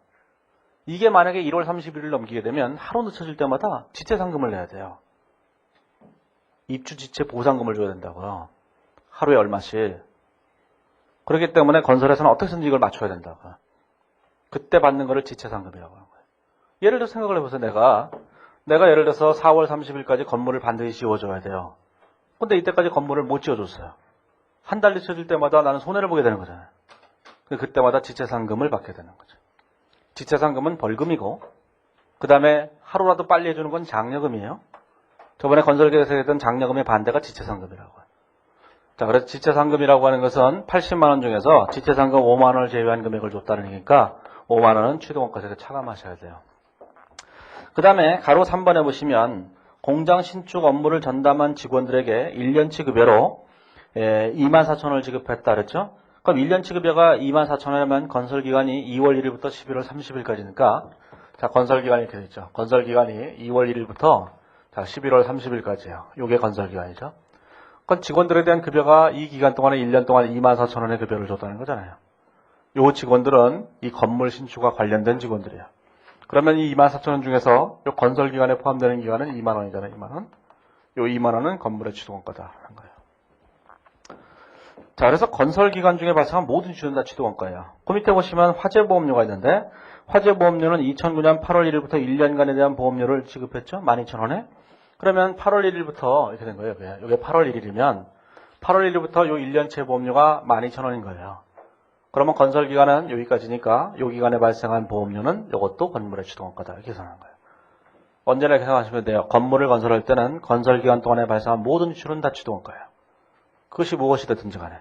이게 만약에 1월 30일을 넘기게 되면 하루 늦춰질 때마다 지체상금을 내야 돼요. 입주 지체 보상금을 줘야 된다고요. 하루에 얼마씩. 그렇기 때문에 건설회사는 어떻게든지 이걸 맞춰야 된다고요. 그때 받는 거를 지체상금이라고 하는 거예요. 예를 들어 생각을 해보세요. 내가 예를 들어서 4월 30일까지 건물을 반드시 지어줘야 돼요. 근데 이때까지 건물을 못 지어줬어요. 한 달 늦춰질 때마다 나는 손해를 보게 되는 거잖아요. 그때마다 지체상금을 받게 되는 거죠. 지체상금은 벌금이고, 그 다음에 하루라도 빨리 해주는 건 장려금이에요. 저번에 건설계획에서 했던 장려금의 반대가 지체상금이라고 해요. 자, 그래서 지체상금이라고 하는 것은 80만 원 중에서 지체상금 5만 원을 제외한 금액을 줬다는 얘기니까 5만 원은 취득원가세를 차감하셔야 돼요. 그 다음에 가로 3번에 보시면 공장 신축 업무를 전담한 직원들에게 1년치 급여로 24,000원을 지급했다 그랬죠? 그럼 1년치 급여가 24,000원이면 건설기간이 2월 1일부터 11월 30일까지니까, 자, 자, 건설기간이 이렇게 되죠. 건설기간이 2월 1일부터 자, 11월 30일까지예요. 요게 건설기간이죠. 그건 직원들에 대한 급여가 이 기간 동안에 1년 동안 24,000원의 급여를 줬다는 거잖아요. 요 직원들은 이 건물 신축과 관련된 직원들이에요. 그러면 이 24,000원 중에서 요 건설기간에 포함되는 기간은 2만 원이잖아요. 2만 원. 요 2만 원은 건물의 취득원가다라는 거예요. 자, 그래서 건설기간 중에 발생한 모든 수준은 다 취득원가예요. 그 밑에 보시면 화재보험료가 있는데 화재보험료는 2009년 8월 1일부터 1년간에 대한 보험료를 지급했죠. 12,000원에. 그러면 8월 1일부터 이렇게 된 거예요. 이게 8월 1일이면 8월 1일부터 요 1년치 보험료가 12,000원인 거예요. 그러면 건설기간은 여기까지니까 요 기간에 발생한 보험료는 이것도 건물의 취득원가다. 이렇게 계산하는 거예요. 언제나 계산하시면 돼요. 건물을 건설할 때는 건설기간 동안에 발생한 모든 지출은 다 취득원가예요. 그것이 무엇이 됐든지 간에.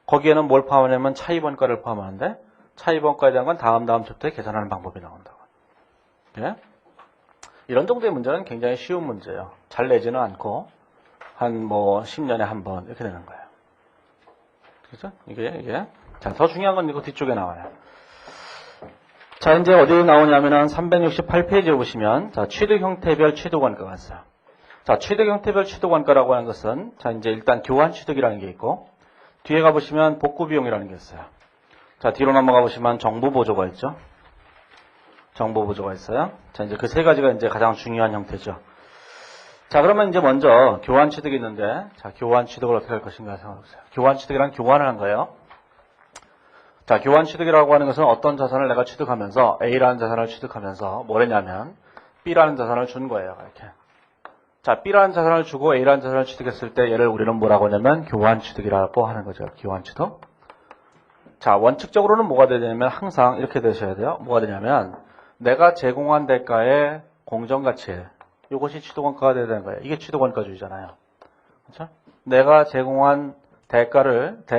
거기에는 뭘 포함하냐면 차입원가를 포함하는데 차입원가에 대한 건 다음 챕터에 계산하는 방법이 나온다고. 예? 이런 정도의 문제는 굉장히 쉬운 문제예요. 잘 내지는 않고 한 10년에 한 번 이렇게 되는 거예요. 그렇죠? 이게. 자, 더 중요한 건 이거 뒤쪽에 나와요. 자, 이제 어디에 나오냐면은 368페이지에 보시면 자, 취득 형태별 취득원가가 있어요. 자, 취득 형태별 취득원가라고 하는 것은 자, 이제 일단 교환 취득이라는 게 있고 뒤에 가 보시면 복구 비용이라는 게 있어요. 자, 뒤로 넘어가 보시면 정부 보조가 있죠. 정부 보조가 있어요. 자, 이제 그 세 가지가 이제 가장 중요한 형태죠. 자, 그러면 이제 먼저 교환 취득이 있는데 자, 교환 취득을 어떻게 할 것인가 생각해 보세요. 교환 취득이란 교환을 한 거예요. 자, 교환 취득이라고 하는 것은 어떤 자산을 내가 취득하면서 A라는 자산을 취득하면서 뭘 했냐면 B라는 자산을 준 거예요. 이렇게. 자, B라는 자산을 주고 A라는 자산을 취득했을 때 얘를 우리는 뭐라고 하냐면 교환 취득이라고 하는 거죠. 교환 취득. 자, 원칙적으로는 뭐가 되냐면 항상 이렇게 되셔야 돼요. 뭐가 되냐면 내가 제공한 대가의 공정가치 이것이 취득원가가 돼야 되는 거예요. 이게 취득원가주의잖아요. 그렇죠? 내가 제공한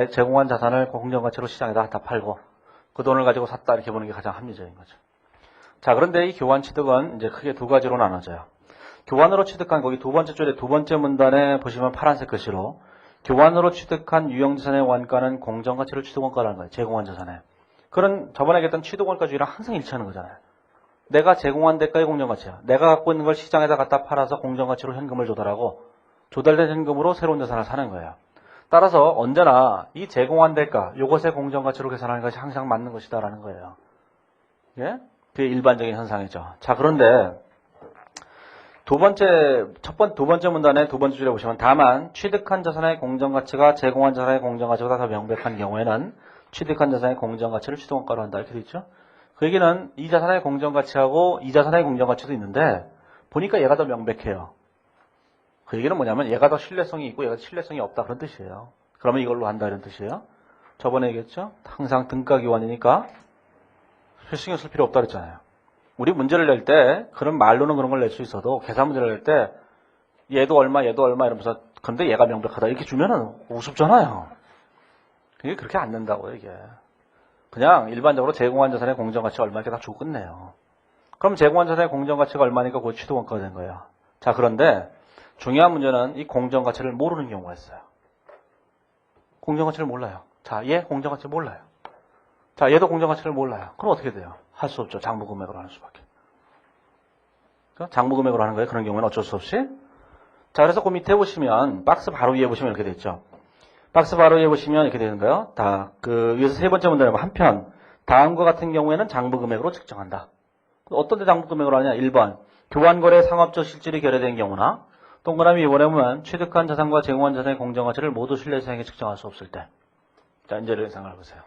제공한 자산을 공정가치로 시장에다 갖다 팔고 그 돈을 가지고 샀다 이렇게 보는 게 가장 합리적인 거죠. 자, 그런데 이 교환 취득은 이제 크게 두 가지로 나눠져요. 교환으로 취득한 거기 두 번째 줄에 두 번째 문단에 보시면 파란색 글씨로 교환으로 취득한 유형자산의 원가는 공정가치를 취득원가라는 거예요. 제공한 자산에. 그런 저번에 얘기했던 취득원가주의랑 항상 일치하는 거잖아요. 내가 제공한 대가의 공정가치야. 내가 갖고 있는 걸 시장에다 갖다 팔아서 공정가치로 현금을 조달하고 조달된 현금으로 새로운 자산을 사는 거예요. 따라서 언제나 이 제공한 대가, 요것의 공정가치로 계산하는 것이 항상 맞는 것이다라는 거예요. 예? 그게 일반적인 현상이죠. 자, 그런데 두 번째 문단의 두 번째 줄에 보시면 다만 취득한 자산의 공정가치가 제공한 자산의 공정가치보다 더 명백한 경우에는 취득한 자산의 공정가치를 취득원가로 한다. 이렇게 돼 있죠. 그 얘기는 이 자산의 공정가치하고 이 자산의 공정가치도 있는데 보니까 얘가 더 명백해요. 그 얘기는 뭐냐면 얘가 더 신뢰성이 있고 얘가 신뢰성이 없다 그런 뜻이에요. 그러면 이걸로 한다 이런 뜻이에요. 저번에 얘기했죠. 항상 등가기원이니까 신경 쓸 필요 없다 그랬잖아요. 우리 문제를 낼 때 그런 말로는 그런 걸 낼 수 있어도 계산 문제를 낼 때 얘도 얼마 이러면서 근데 얘가 명백하다 이렇게 주면은 우습잖아요. 그게 그렇게 안 된다고요 이게. 그냥 일반적으로 제공한 자산의 공정가치가 얼마 이렇게 다 주고 끝내요. 그럼 제공한 자산의 공정가치가 얼마니까 그거 취득원가가 된 거예요. 자, 그런데 중요한 문제는 이 공정가치를 모르는 경우가 있어요. 공정가치를 몰라요. 자, 얘 공정가치 몰라요. 자, 얘도 공정가치를 몰라요. 그럼 어떻게 돼요? 할 수 없죠. 장부금액으로 하는 수밖에. 장부금액으로 하는 거예요. 그런 경우는 어쩔 수 없이. 자, 그래서 그 밑에 보시면 박스 바로 위에 보시면 이렇게 돼 있죠. 박스 바로 위에 보시면 이렇게 되는 거예요. 위에서 세 번째 문제는 한편 다음과 같은 경우에는 장부금액으로 측정한다. 어떤 데 장부금액으로 하냐? 1번 교환거래 상업적 실질이 결여된 경우나 동그라미 2번에 보면 취득한 자산과 제공한 자산의 공정가치를 모두 신뢰성에게 측정할 수 없을 때. 자, 이제 이렇게 생각해 보세요.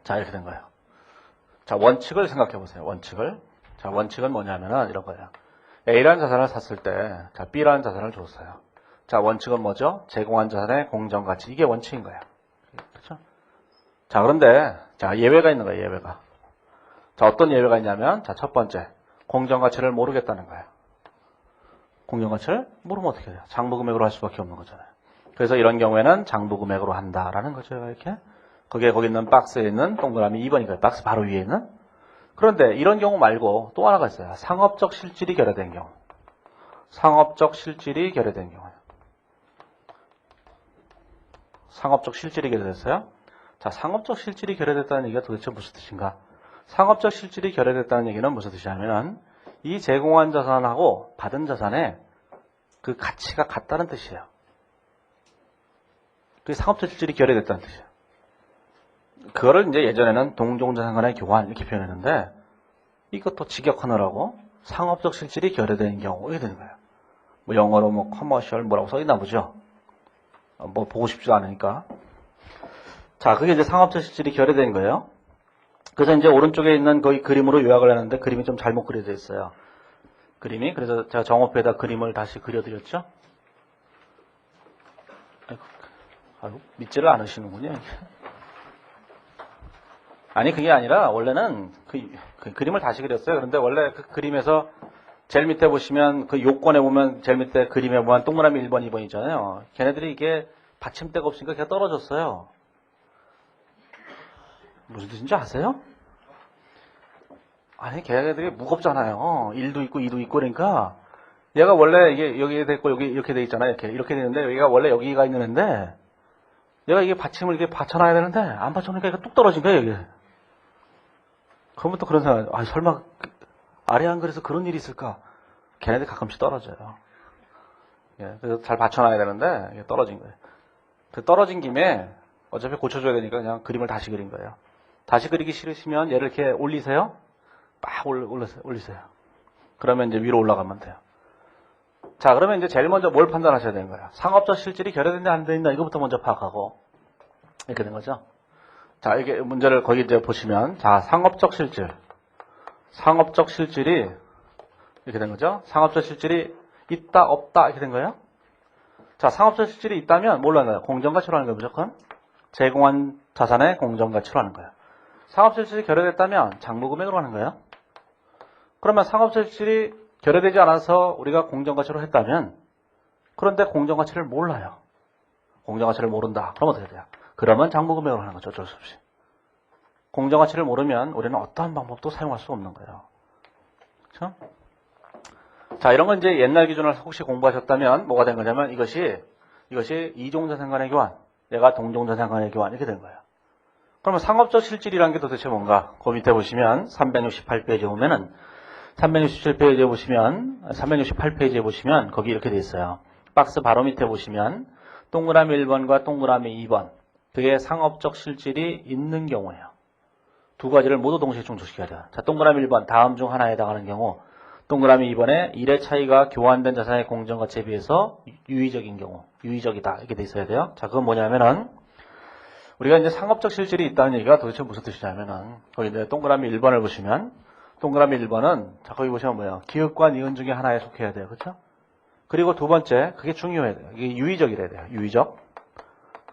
자, 이렇게 된 거예요. 자, 원칙을 생각해 보세요. 원칙을. 자, 원칙은 뭐냐면은 이런 거예요. A라는 자산을 샀을 때, 자, B라는 자산을 줬어요. 자, 원칙은 뭐죠? 제공한 자산의 공정가치. 이게 원칙인 거예요. 그렇죠? 자, 그런데, 자, 예외가 있는 거예요, 예외가. 자, 어떤 예외가 있냐면, 자, 첫 번째. 공정가치를 모르겠다는 거예요. 공정가치를 모르면 어떻게 돼요? 장부금액으로 할 수밖에 없는 거잖아요. 그래서 이런 경우에는 장부금액으로 한다라는 거죠, 이렇게. 거기 있는 박스에 있는 동그라미 2번이니까 박스 바로 위에 있는. 그런데 이런 경우 말고 또 하나가 있어요. 상업적 실질이 결여된 경우. 상업적 실질이 결여된 경우. 상업적 실질이 결여됐어요? 자, 상업적 실질이 결여됐다는 얘기가 도대체 무슨 뜻인가? 상업적 실질이 결여됐다는 얘기는 무슨 뜻이냐면 이 제공한 자산하고 받은 자산의 그 가치가 같다는 뜻이에요. 그게 상업적 실질이 결여됐다는 뜻이에요. 그거를 이제 예전에는 동종자산 간의 교환 이렇게 표현했는데 이것도 직역하느라고 상업적 실질이 결여되는 경우 이렇게 되는 거예요. 뭐 영어로 뭐 커머셜 뭐라고 써있나 보죠. 뭐 보고 싶지도 않으니까. 자, 그게 이제 상업적 실질이 결여된 거예요. 그래서 이제 오른쪽에 있는 거기 그림으로 요약을 했는데 그림이 좀 잘못 그려져 있어요. 그림이. 그래서 제가 정호표에다 그림을 다시 그려드렸죠. 아이고, 믿지를 않으시는군요. 아니, 그게 아니라 원래는 그 그림을 다시 그렸어요. 그런데 원래 그 그림에서 제일 밑에 보시면 그 요건에 보면 제일 밑에 그림에 보면 동그라미 1번, 2번 있잖아요. 걔네들이 이게 받침대가 없으니까 그냥 떨어졌어요. 무슨 뜻인지 아세요? 아니, 걔네들이 무겁잖아요. 1도 있고 2도 있고 그러니까 얘가 원래 이게 여기에 돼 있고 여기 이렇게 돼 있잖아요. 이렇게 되는데 여기가 원래 여기가 있는 애인데 얘가 이게 받침을 이렇게 받쳐놔야 되는데 안 받쳐놓으니까 이거 뚝 떨어진 거예요, 여기. 그러면 또 그런 생각, 아, 설마 아래 안 그래서 그런 일이 있을까? 걔네들 가끔씩 떨어져요. 예, 그래서 잘 받쳐놔야 되는데 이게 떨어진 거예요. 그 떨어진 김에 어차피 고쳐줘야 되니까 그냥 그림을 다시 그린 거예요. 다시 그리기 싫으시면 얘를 이렇게 올리세요. 막 올리세요. 그러면 이제 위로 올라가면 돼요. 자, 그러면 이제 제일 먼저 뭘 판단하셔야 되는 거예요? 상업적 실질이 결여됐냐 안 됐냐 이거부터 먼저 파악하고 이렇게 된 거죠. 자, 이게 문제를 거기 이제 보시면 자, 상업적 실질이 이렇게 된 거죠. 상업적 실질이 있다 없다 이렇게 된 거예요. 자, 상업적 실질이 있다면 뭘로 하는 거예요? 공정가치로 하는 거예요, 무조건. 제공한 자산의 공정가치로 하는 거예요. 상업적 실질이 결여됐다면 장부금액으로 하는 거예요. 그러면 상업적 실질이 결여되지 않아서 우리가 공정가치로 했다면 그런데 공정가치를 몰라요. 공정가치를 모른다. 그럼 어떻게 돼요? 그러면 장부금액으로 하는 거죠. 어쩔 수 없이. 공정가치를 모르면 우리는 어떠한 방법도 사용할 수 없는 거예요. 그렇죠? 자, 이런 건 이제 옛날 기준을 혹시 공부하셨다면 뭐가 된 거냐면 이것이 이종자산 간의 교환, 얘가 동종자산 간의 교환 이렇게 된 거예요. 그러면 상업적 실질이라는 게 도대체 뭔가? 그 밑에 보시면 368페이지에 보면은 368페이지에 보시면 거기 이렇게 돼 있어요. 박스 바로 밑에 보시면 동그라미 1번과 동그라미 2번 그게 상업적 실질이 있는 경우예요. 두 가지를 모두 동시에 충족시켜야 돼요. 자, 동그라미 1번 다음 중 하나에 해당하는 경우 동그라미 2번에 1의 차이가 교환된 자산의 공정가치에 비해서 유의적인 경우 유의적이다 이렇게 돼 있어야 돼요. 자, 그건 뭐냐면은 우리가 이제 상업적 실질이 있다는 얘기가 도대체 무슨 뜻이냐면은 거기 이제 동그라미 1번을 보시면 동그라미 1번은 자 거기 보시면 뭐예요? 기업과 니은 중에 하나에 속해야 돼요. 그렇죠? 그리고 두 번째 그게 중요해야 돼요. 이게 유의적이래야 돼요.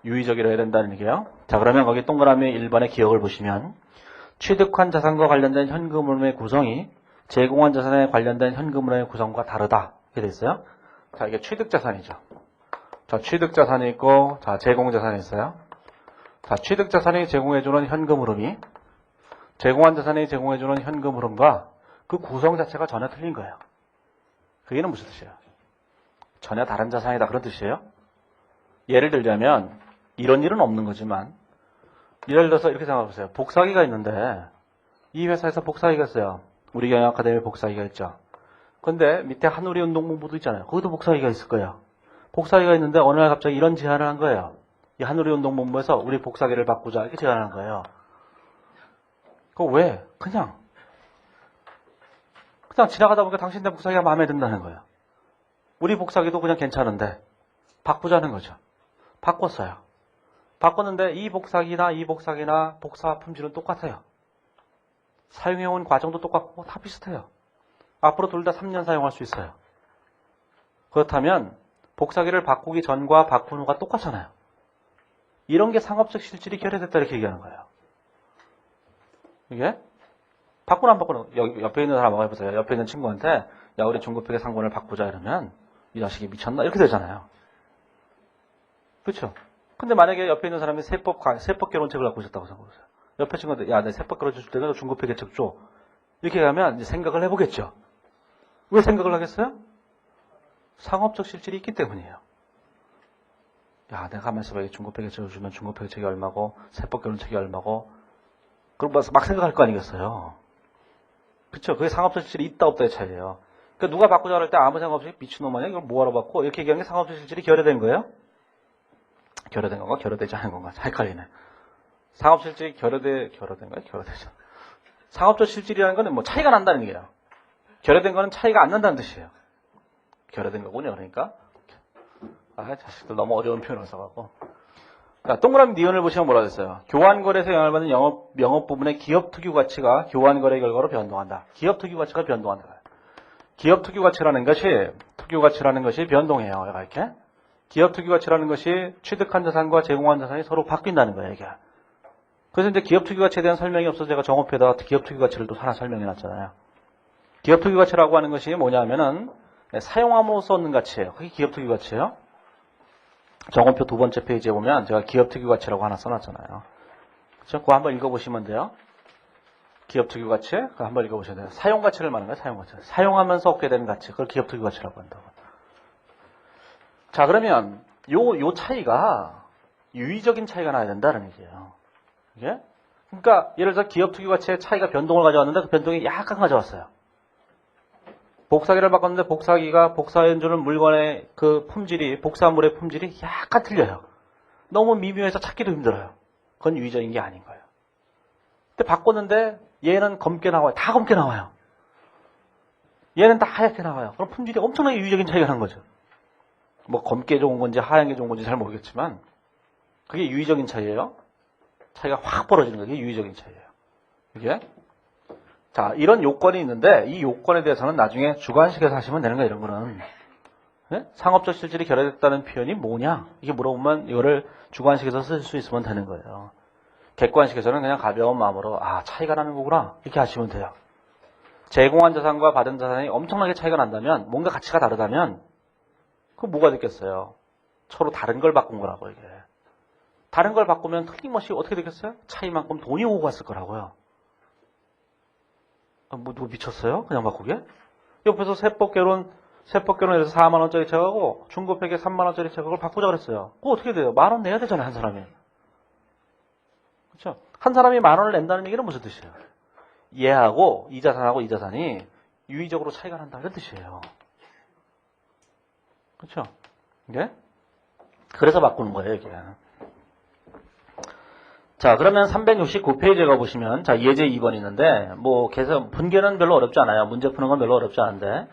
유의적이라 해야 된다는 얘기예요. 자, 그러면 거기 동그라미 1번의 기억을 보시면 취득한 자산과 관련된 현금 흐름의 구성이 제공한 자산에 관련된 현금 흐름의 구성과 다르다. 이렇게 돼 있어요. 자, 이게 취득자산이죠. 자, 취득자산이 있고 자, 제공자산이 있어요. 자, 취득자산이 제공해주는 현금 흐름이 제공한 자산이 제공해주는 현금 흐름과 그 구성 자체가 전혀 틀린 거예요. 그게 무슨 뜻이에요? 전혀 다른 자산이다 그런 뜻이에요. 예를 들자면 이런 일은 없는 거지만 예를 들어서 이렇게 생각해보세요. 복사기가 있는데 이 회사에서 복사기가 있어요. 우리 경영 아카데미에 복사기가 있죠. 근데 밑에 한우리 운동본부도 있잖아요. 거기도 복사기가 있을 거예요. 복사기가 있는데 어느 날 갑자기 이런 제안을 한 거예요. 이 한우리 운동본부에서 우리 복사기를 바꾸자 이렇게 제안을 한 거예요. 그거 왜? 그냥 지나가다 보니까 당신네 복사기가 마음에 든다는 거예요. 우리 복사기도 그냥 괜찮은데 바꾸자는 거죠. 바꿨어요. 바꿨는데 이 복사기나 복사 품질은 똑같아요. 사용해온 과정도 똑같고 다 비슷해요. 앞으로 둘 다 3년 사용할 수 있어요. 그렇다면 복사기를 바꾸기 전과 바꾼 후가 똑같잖아요. 이런 게 상업적 실질이 결여됐다 이렇게 얘기하는 거예요. 이게 바꾸나 안 바꾸나 여기 옆에 있는 사람 한번 해보세요. 옆에 있는 친구한테 야 우리 중급회계 상권을 바꾸자 이러면 이 자식이 미쳤나 이렇게 되잖아요. 그렇죠? 근데 만약에 옆에 있는 사람이 세법 결혼책을 갖고 있었다고 생각해보세요. 옆에 친구한테 야 내 세법 결혼책 줄 때는 중급회계책 줘 이렇게 하면 이제 생각을 해보겠죠. 왜 생각을 하겠어요? 상업적 실질이 있기 때문이에요. 야 내가 가만있어 봐. 중급회계책을 주면 중급회계책이 얼마고 세법 결혼책이 얼마고 그럼 막 생각할 거 아니겠어요. 그쵸? 그게 상업적 실질이 있다 없다의 차이예요. 그러니까 누가 바꾸자 할 때 아무 생각 없이 미친놈 아니야? 이걸 뭐하러 바꿔? 이렇게 얘기하는 게 상업적 실질이 결여된 거예요? 결여된 건가? 결여되지 않은 건가? 헷갈리네. 상업적 실질이 결여된 거야? 결여되죠. 상업적 실질이라는 거는 뭐 차이가 난다는 얘기예요. 결여된 거는 차이가 안 난다는 뜻이에요. 결여된 거군요. 그러니까. 자식들 너무 어려운 표현을 써갖고. 자, 동그라미 니은을 보시면 뭐라 그랬어요? 교환거래에서 영향을 받는 영업 부분의 기업특유 가치가 교환거래 결과로 변동한다. 기업특유 가치가 변동한다. 기업특유 가치라는 것이 변동해요. 이렇게. 기업특유 가치라는 것이 취득한 자산과 제공한 자산이 서로 바뀐다는 거예요. 이게. 그래서 이제 기업특유 가치에 대한 설명이 없어서 제가 정업에다가 기업특유 가치를 또 하나 설명해놨잖아요. 기업특유 가치라고 하는 것이 뭐냐면은 사용함으로써 얻는 가치예요. 그게 기업특유 가치예요. 정원표 두 번째 페이지에 보면 제가 기업특유 가치라고 하나 써놨잖아요. 그렇죠? 그거 한번 읽어보시면 돼요. 기업특유 가치, 그거 한번 읽어보셔야 돼요. 사용 가치를 말하는 거예요. 사용 가치. 사용하면서 얻게 되는 가치, 그걸 기업특유 가치라고 한다고. 자, 그러면 요 차이가 유의적인 차이가 나야 된다는 얘기예요. 이게? 그러니까 예를 들어서 기업특유 가치의 차이가 변동을 가져왔는데 그 변동이 약간 가져왔어요. 복사기를 바꿨는데 복사기가 복사해주는 물건의 그 품질이, 복사물의 품질이 약간 틀려요. 너무 미묘해서 찾기도 힘들어요. 그건 유의적인 게 아닌 거예요. 근데 바꿨는데 얘는 검게 나와요. 다 검게 나와요. 얘는 다 하얗게 나와요. 그럼 품질이 엄청나게 유의적인 차이가 난 거죠. 뭐 검게 좋은 건지 하얀 게 좋은 건지 잘 모르겠지만 그게 유의적인 차이예요. 차이가 확 벌어지는 거예요. 그게 유의적인 차이예요. 이게. 자, 이런 요건이 있는데 이 요건에 대해서는 나중에 주관식에서 하시면 되는 거예요. 이런 거는. 네? 상업적 실질이 결여됐다는 표현이 뭐냐? 이게 물어보면 이거를 주관식에서 쓸 수 있으면 되는 거예요. 객관식에서는 그냥 가벼운 마음으로 차이가 나는 거구나 이렇게 하시면 돼요. 제공한 자산과 받은 자산이 엄청나게 차이가 난다면, 뭔가 가치가 다르다면 그럼 뭐가 됐겠어요? 서로 다른 걸 바꾼 거라고. 이게 다른 걸 바꾸면 틀림없이 어떻게 되겠어요? 차이만큼 돈이 오고 갔을 거라고요. 뭐 누구 미쳤어요? 그냥 바꾸게? 옆에서 세법개론에서 4만 원짜리 책하고 중고팩에 3만 원짜리 책을 바꾸자 그랬어요. 그거 어떻게 돼요? 10,000원 내야 되잖아요, 한 사람이. 그렇죠? 한 사람이 10,000원을 낸다는 얘기는 무슨 뜻이에요? 얘하고 이 자산하고 이 자산이 유의적으로 차이가 난다 이런 뜻이에요. 그렇죠? 이게? 그래서 바꾸는 거예요, 이게. 자, 그러면 369페이지에 가보시면, 자, 예제 2번 있는데, 분계는 별로 어렵지 않아요. 문제 푸는 건 별로 어렵지 않은데,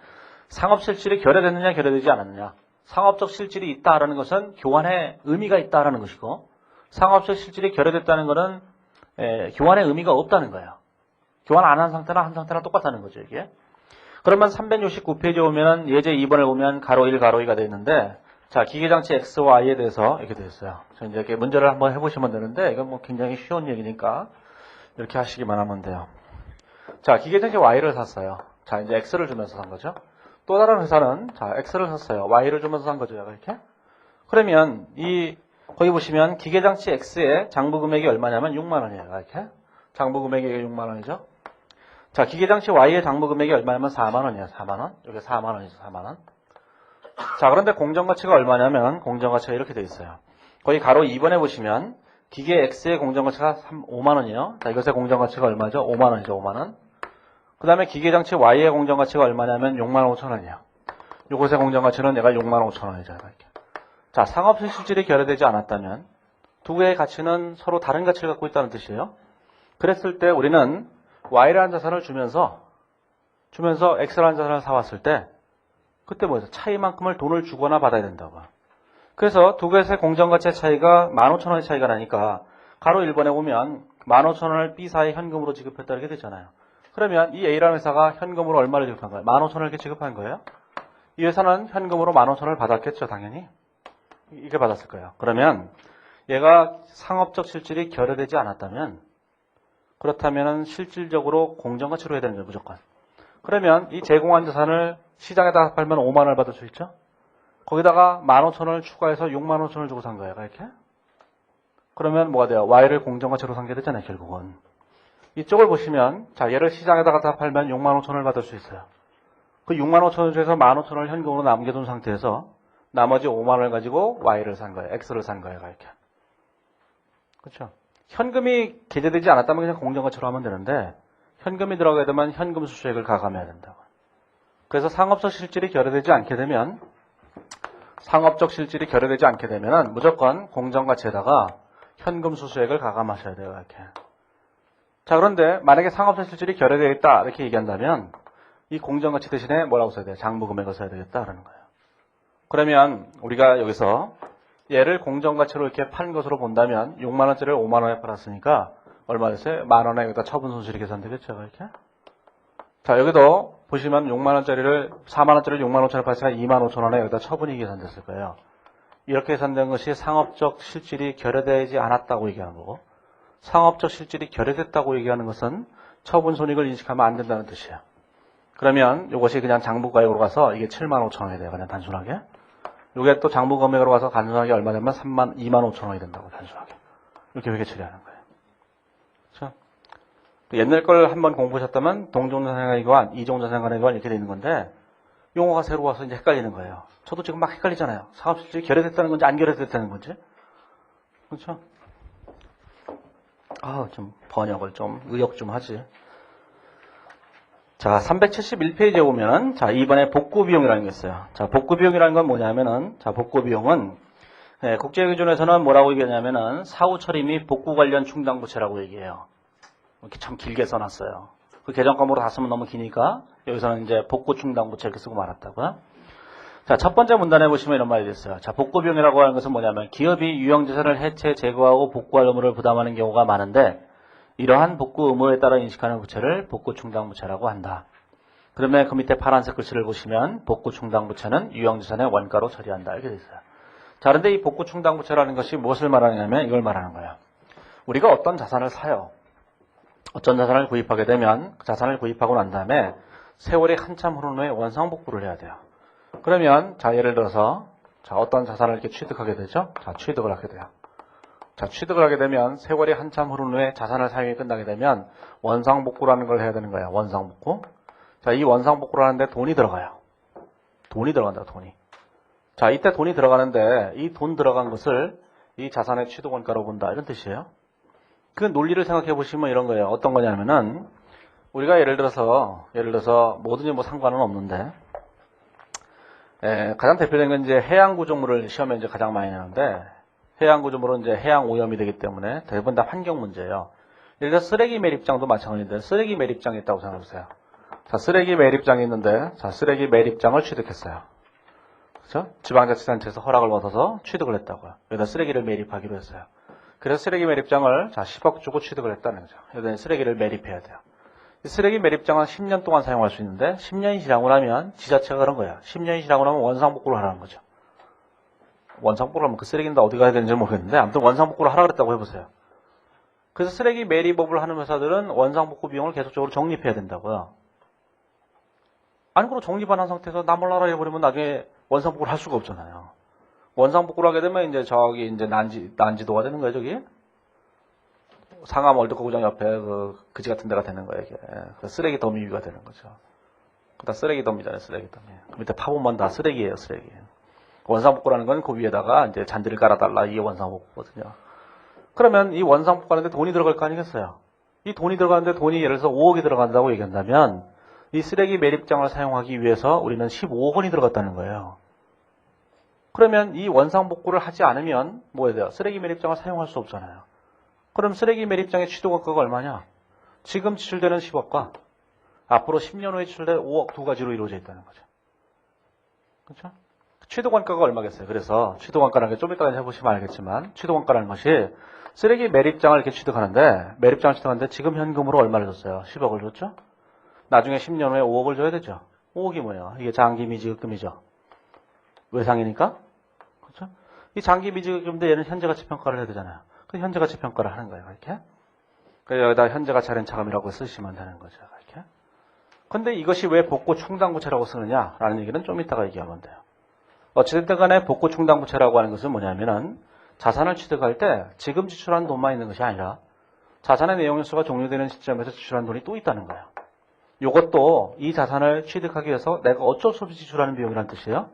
상업 실질이 결여됐느냐, 결여되지 않았느냐. 상업적 실질이 있다라는 것은 교환의 의미가 있다라는 것이고, 상업적 실질이 결여됐다는 것은, 교환의 의미가 없다는 거예요. 교환 안 한 상태나 한 상태나 똑같다는 거죠, 이게. 그러면 369페이지에 보면, 예제 2번을 보면, 가로 1, 가로 2가 되어 있는데, 자, 기계장치 X, Y에 대해서 이렇게 되어 있어요. 이제 이렇게 문제를 한번 해보시면 되는데, 이건 뭐 굉장히 쉬운 얘기니까, 이렇게 하시기만 하면 돼요. 자, 기계장치 Y를 샀어요. 자, 이제 X를 주면서 산 거죠. 또 다른 회사는, 자, X를 샀어요. Y를 주면서 산 거죠. 이렇게. 그러면, 거기 보시면, 기계장치 X의 장부 금액이 얼마냐면 6만 원이에요. 이렇게. 장부 금액이 6만 원이죠. 자, 기계장치 Y의 장부 금액이 얼마냐면 4만 원이에요. 4만 원. 여기 4만 원이죠. 4만 원. 자, 그런데 공정가치가 얼마냐면 공정가치가 이렇게 돼 있어요. 거기 가로 2번에 보시면 기계 X의 공정가치가 5만 원이에요. 자, 이것의 공정가치가 얼마죠? 5만 원이죠. 5만 원. 그 다음에 기계장치 Y의 공정가치가 얼마냐면 6만 5천 원이에요. 이것의 공정가치는 내가 6만 5천 원이죠. 이렇게. 자, 상업적 실질이 결여되지 않았다면 두 개의 가치는 서로 다른 가치를 갖고 있다는 뜻이에요. 그랬을 때 우리는 Y라는 자산을 주면서 X라는 자산을 사왔을 때 그때 뭐죠? 차이만큼을 돈을 주거나 받아야 된다고. 그래서 두 개의 공정가치의 차이가 15,000원의 차이가 나니까 가로 1번에 보면 15,000원을 B사에 현금으로 지급했다 이렇게 되잖아요. 그러면 이 A라는 회사가 현금으로 얼마를 지급한 거예요? 15,000원을 이렇게 지급한 거예요. 이 회사는 현금으로 15,000원을 받았겠죠, 당연히. 이게 받았을 거예요. 그러면 얘가 상업적 실질이 결여되지 않았다면 그렇다면 실질적으로 공정가치로 해야 되는 거예요, 무조건. 그러면 이 제공한 자산을 시장에다가 팔면 5만 원을 받을 수 있죠? 거기다가 15,000원을 추가해서 6만 5천원을 주고 산 거예요, 이렇게. 그러면 뭐가 돼요? Y를 공정가치로 산 게 되잖아요, 결국은. 이쪽을 보시면, 자, 얘를 시장에다가 다 팔면 6만 5천원을 받을 수 있어요. 그 6만 5천원 중에서 15,000원을 현금으로 남겨둔 상태에서 나머지 5만 원을 가지고 Y를 산 거예요, X를 산 거예요, 이렇게. 그렇죠? 현금이 게재되지 않았다면 그냥 공정가치로 하면 되는데 현금이 들어가게 되면 현금 수수액을 가감해야 된다고. 그래서 상업적 실질이 결여되지 않게 되면 무조건 공정가치에다가 현금 수수액을 가감하셔야 돼요. 이렇게. 자, 그런데 만약에 상업적 실질이 결여되어 있다 이렇게 얘기한다면 이 공정가치 대신에 뭐라고 써야 돼요? 장부금액을 써야 되겠다 그러는 거예요. 그러면 우리가 여기서 얘를 공정가치로 이렇게 파는 것으로 본다면 6만 원짜리를 5만 원에 팔았으니까 얼마 됐어요? 만 원에 여기다 처분 손실이 계산되겠죠, 이렇게? 자, 여기도 보시면 6만 원짜리를 4만 원짜리를 6만 5천 원에 팔았으니까 2만 5천 원에 여기다 처분이 계산됐을 거예요. 이렇게 계산된 것이 상업적 실질이 결여되지 않았다고 얘기하는 거고, 상업적 실질이 결여됐다고 얘기하는 것은 처분 손익을 인식하면 안 된다는 뜻이에요. 그러면 이것이 그냥 장부가액으로 가서 이게 7만 5천 원이 돼요. 그냥 단순하게. 이게 또 장부금액으로 가서 단순하게 얼마 되면 2만 5천 원이 된다고 단순하게. 이렇게 회계 처리하는 거예요. 그렇죠? 옛날 걸 한번 공부하셨다면 동종자산가액관, 이종자산가액관 이렇게 되는 건데 용어가 새로 와서 이제 헷갈리는 거예요. 저도 지금 막 헷갈리잖아요. 사업실질이 결여됐다는 건지 안 결여됐다는 건지. 그렇죠? 좀 번역을 좀 의역 좀 하지. 자, 371페이지에 보면, 자, 이번에 복구비용이라는 게 있어요. 자, 복구비용이라는 건 뭐냐면은, 자, 복구비용은, 국제기준에서는 뭐라고 얘기하냐면은, 사후 처리 및 복구 관련 충당부채라고 얘기해요. 이렇게 참 길게 써놨어요. 그 개정과목으로 다 쓰면 너무 기니까, 여기서는 이제 복구 충당부채 이렇게 쓰고 말았다고요. 자, 첫 번째 문단에 보시면 이런 말이 있어요. 자, 복구비용이라고 하는 것은 뭐냐면, 기업이 유형자산을 해체, 제거하고 복구할 의무를 부담하는 경우가 많은데, 이러한 복구 의무에 따라 인식하는 부채를 복구 충당부채라고 한다. 그러면 그 밑에 파란색 글씨를 보시면 복구 충당부채는 유형자산의 원가로 처리한다. 이렇게 돼 있어요. 자, 그런데 이 복구 충당부채라는 것이 무엇을 말하냐면 이걸 말하는 거예요. 우리가 어떤 자산을 사요. 어떤 자산을 구입하게 되면 그 자산을 구입하고 난 다음에 세월이 한참 흐른 후에 원상복구를 해야 돼요. 그러면 자, 예를 들어서 자, 어떤 자산을 이렇게 취득하게 되죠? 자, 취득을 하게 돼요. 자, 취득을 하게 되면 세월이 한참 흐른 후에 자산을 사용이 끝나게 되면 원상복구라는 걸 해야 되는 거예요. 원상복구. 자, 이 원상복구를 하는데 돈이 들어가요. 돈이 들어간다, 돈이. 자, 이때 돈이 들어가는데 이 돈 들어간 것을 이 자산의 취득원가로 본다. 이런 뜻이에요. 그 논리를 생각해 보시면 이런 거예요. 어떤 거냐면은 우리가 예를 들어서 뭐든지 뭐 상관은 없는데 가장 대표적인 건 이제 해양 구조물을 시험에 이제 가장 많이 나오는데 해양 구조물은 이제 해양 오염이 되기 때문에 대부분 다 환경 문제예요. 예를 들어 쓰레기 매립장도 마찬가지인데 쓰레기 매립장이 있다고 생각해 보세요. 자, 쓰레기 매립장이 있는데 자, 쓰레기 매립장을 취득했어요. 그렇죠? 지방자치단체에서 허락을 받아서 취득을 했다고요. 여기다 쓰레기를 매립하기로 했어요. 그래서 쓰레기 매립장을 자, 10억 주고 취득을 했다는 거죠. 여기다 쓰레기를 매립해야 돼요. 이 쓰레기 매립장은 10년 동안 사용할 수 있는데 10년이 지나고 나면 지자체가 그런 거예요. 10년이 지나고 나면 원상복구를 하라는 거죠. 원상복구를 하면 그 쓰레기는 다 어디 가야 되는지 모르겠는데 아무튼 원상복구를 하라 그랬다고 해보세요. 그래서 쓰레기 매립업을 하는 회사들은 원상복구 비용을 계속적으로 적립해야 된다고요. 아니 그럼 적립 안 한 상태에서 나 몰라라 해버리면 나중에 원상복구를 할 수가 없잖아요. 원상복구를 하게 되면 이제 저기 이제 난지도가 되는 거예요, 저기. 상암 월드컵구장 옆에 그 그지 같은 데가 되는 거예요, 이게. 그 쓰레기 더미 위가 되는 거죠. 그다 쓰레기 더미잖아요, 쓰레기 더미. 그 밑에 파보면 다 쓰레기예요, 쓰레기. 원상복구라는 건 그 위에다가 이제 잔디를 깔아달라, 이게 원상복구거든요. 그러면 이 원상복구하는데 돈이 들어갈 거 아니겠어요? 이 돈이 들어가는데 돈이 예를 들어서 5억이 들어간다고 얘기한다면 이 쓰레기 매립장을 사용하기 위해서 우리는 15억 원이 들어갔다는 거예요. 그러면 이 원상복구를 하지 않으면 뭐 해야 돼요? 쓰레기 매립장을 사용할 수 없잖아요. 그럼 쓰레기 매립장의 취득원가가 얼마냐? 지금 지출되는 10억과 앞으로 10년 후에 지출될 5억 두 가지로 이루어져 있다는 거죠. 그렇죠? 취득원가가 얼마겠어요? 그래서 취득원가라는 게 좀 이따가 해보시면 알겠지만 취득원가라는 것이 쓰레기 매립장을 이렇게 취득하는데 매립장을 취득하는데 지금 현금으로 얼마를 줬어요? 10억을 줬죠? 나중에 10년 후에 5억을 줘야 되죠? 5억이 뭐예요? 이게 장기미지급금이죠. 외상이니까? 그렇죠? 이 장기미지급금인데 얘는 현재가치평가를 해야 되잖아요. 그 현재가치평가를 하는 거예요. 이렇게. 그래서 여기다 현재가치 할인차감이라고 쓰시면 되는 거죠. 이렇게. 근데 이것이 왜 복구 충당부채라고 쓰느냐라는 얘기는 좀 이따가 얘기하면 돼요. 어찌됐든 간에 복구 충당부채라고 하는 것은 뭐냐면은 자산을 취득할 때 지금 지출한 돈만 있는 것이 아니라 자산의 내용일수가 종료되는 시점에서 지출한 돈이 또 있다는 거예요. 이것도 이 자산을 취득하기 위해서 내가 어쩔 수 없이 지출하는 비용이라는 뜻이에요.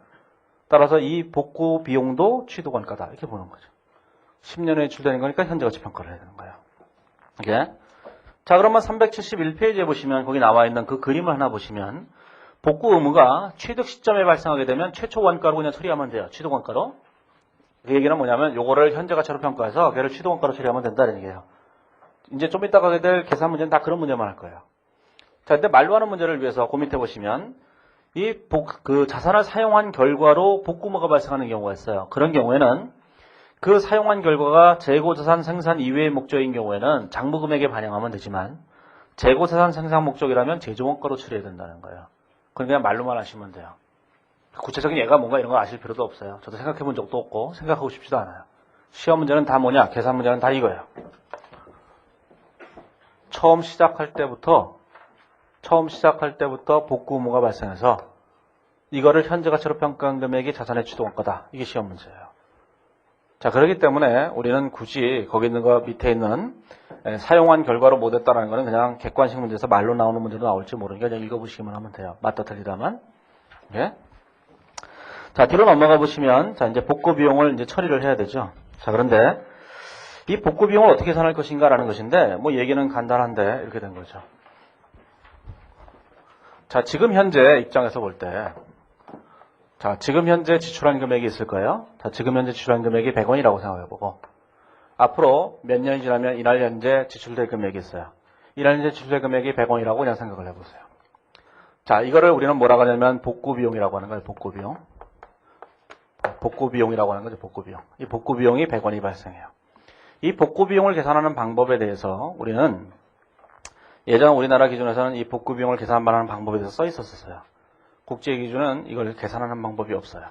따라서 이 복구 비용도 취득원가다 이렇게 보는 거죠. 10년 후에 지출되는 거니까 현재가치 평가를 해야 되는 거예요. 예. 자, 그러면 371페이지에 보시면 거기 나와 있는 그 그림을 하나 보시면 복구 의무가 취득 시점에 발생하게 되면 최초 원가로 그냥 처리하면 돼요. 취득 원가로. 그 얘기는 뭐냐면 요거를 현재 가치로 평가해서 걔를 취득 원가로 처리하면 된다는 얘기예요. 이제 좀 이따 가게 될 계산 문제는 다 그런 문제만 할 거예요. 자, 근데 말로 하는 문제를 위해서 그 밑에 보시면 그 자산을 사용한 결과로 복구 의무가 발생하는 경우가 있어요. 그런 경우에는 그 사용한 결과가 재고자산 생산 이외의 목적인 경우에는 장부금액에 반영하면 되지만 재고자산 생산 목적이라면 제조원가로 처리해야 된다는 거예요. 그건 그냥 말로만 하시면 돼요. 구체적인 예가 뭔가 이런 거 아실 필요도 없어요. 저도 생각해 본 적도 없고 생각하고 싶지도 않아요. 시험 문제는 다 뭐냐? 계산 문제는 다 이거예요. 처음 시작할 때부터 복구 의무가 발생해서 이거를 현재 가치로 평가한 금액이 자산의 취득원가다. 이게 시험 문제예요. 자, 그렇기 때문에 우리는 굳이 거기 있는 거 밑에 있는 사용한 결과로 못했다라는 거는 그냥 객관식 문제에서 말로 나오는 문제도 나올지 모르니까 그냥 읽어보시기만 하면 돼요. 맞다 틀리다만. 예? 자, 뒤로 넘어가 보시면 자, 이제 복구 비용을 이제 처리를 해야 되죠. 자, 그런데 이 복구 비용을 어떻게 계산할 것인가라는 것인데 뭐 얘기는 간단한데 이렇게 된 거죠. 자, 지금 현재 입장에서 볼 때 자, 지금 현재 지출한 금액이 있을 거예요. 자, 지금 현재 지출한 금액이 100원이라고 생각해보고 앞으로 몇 년이 지나면 이날 현재 지출될 금액이 있어요. 이날 현재 지출될 금액이 100원이라고 그냥 생각을 해보세요. 자, 이거를 우리는 뭐라고 하냐면 복구 비용이라고 하는 거예요. 복구 비용. 복구 비용이라고 하는 거죠. 복구 비용. 이 복구 비용이 100원이 발생해요. 이 복구 비용을 계산하는 방법에 대해서 우리는 예전 우리나라 기준에서는 이 복구 비용을 계산하는 방법에 대해서 써 있었어요. 국제 기준은 이걸 계산하는 방법이 없어요.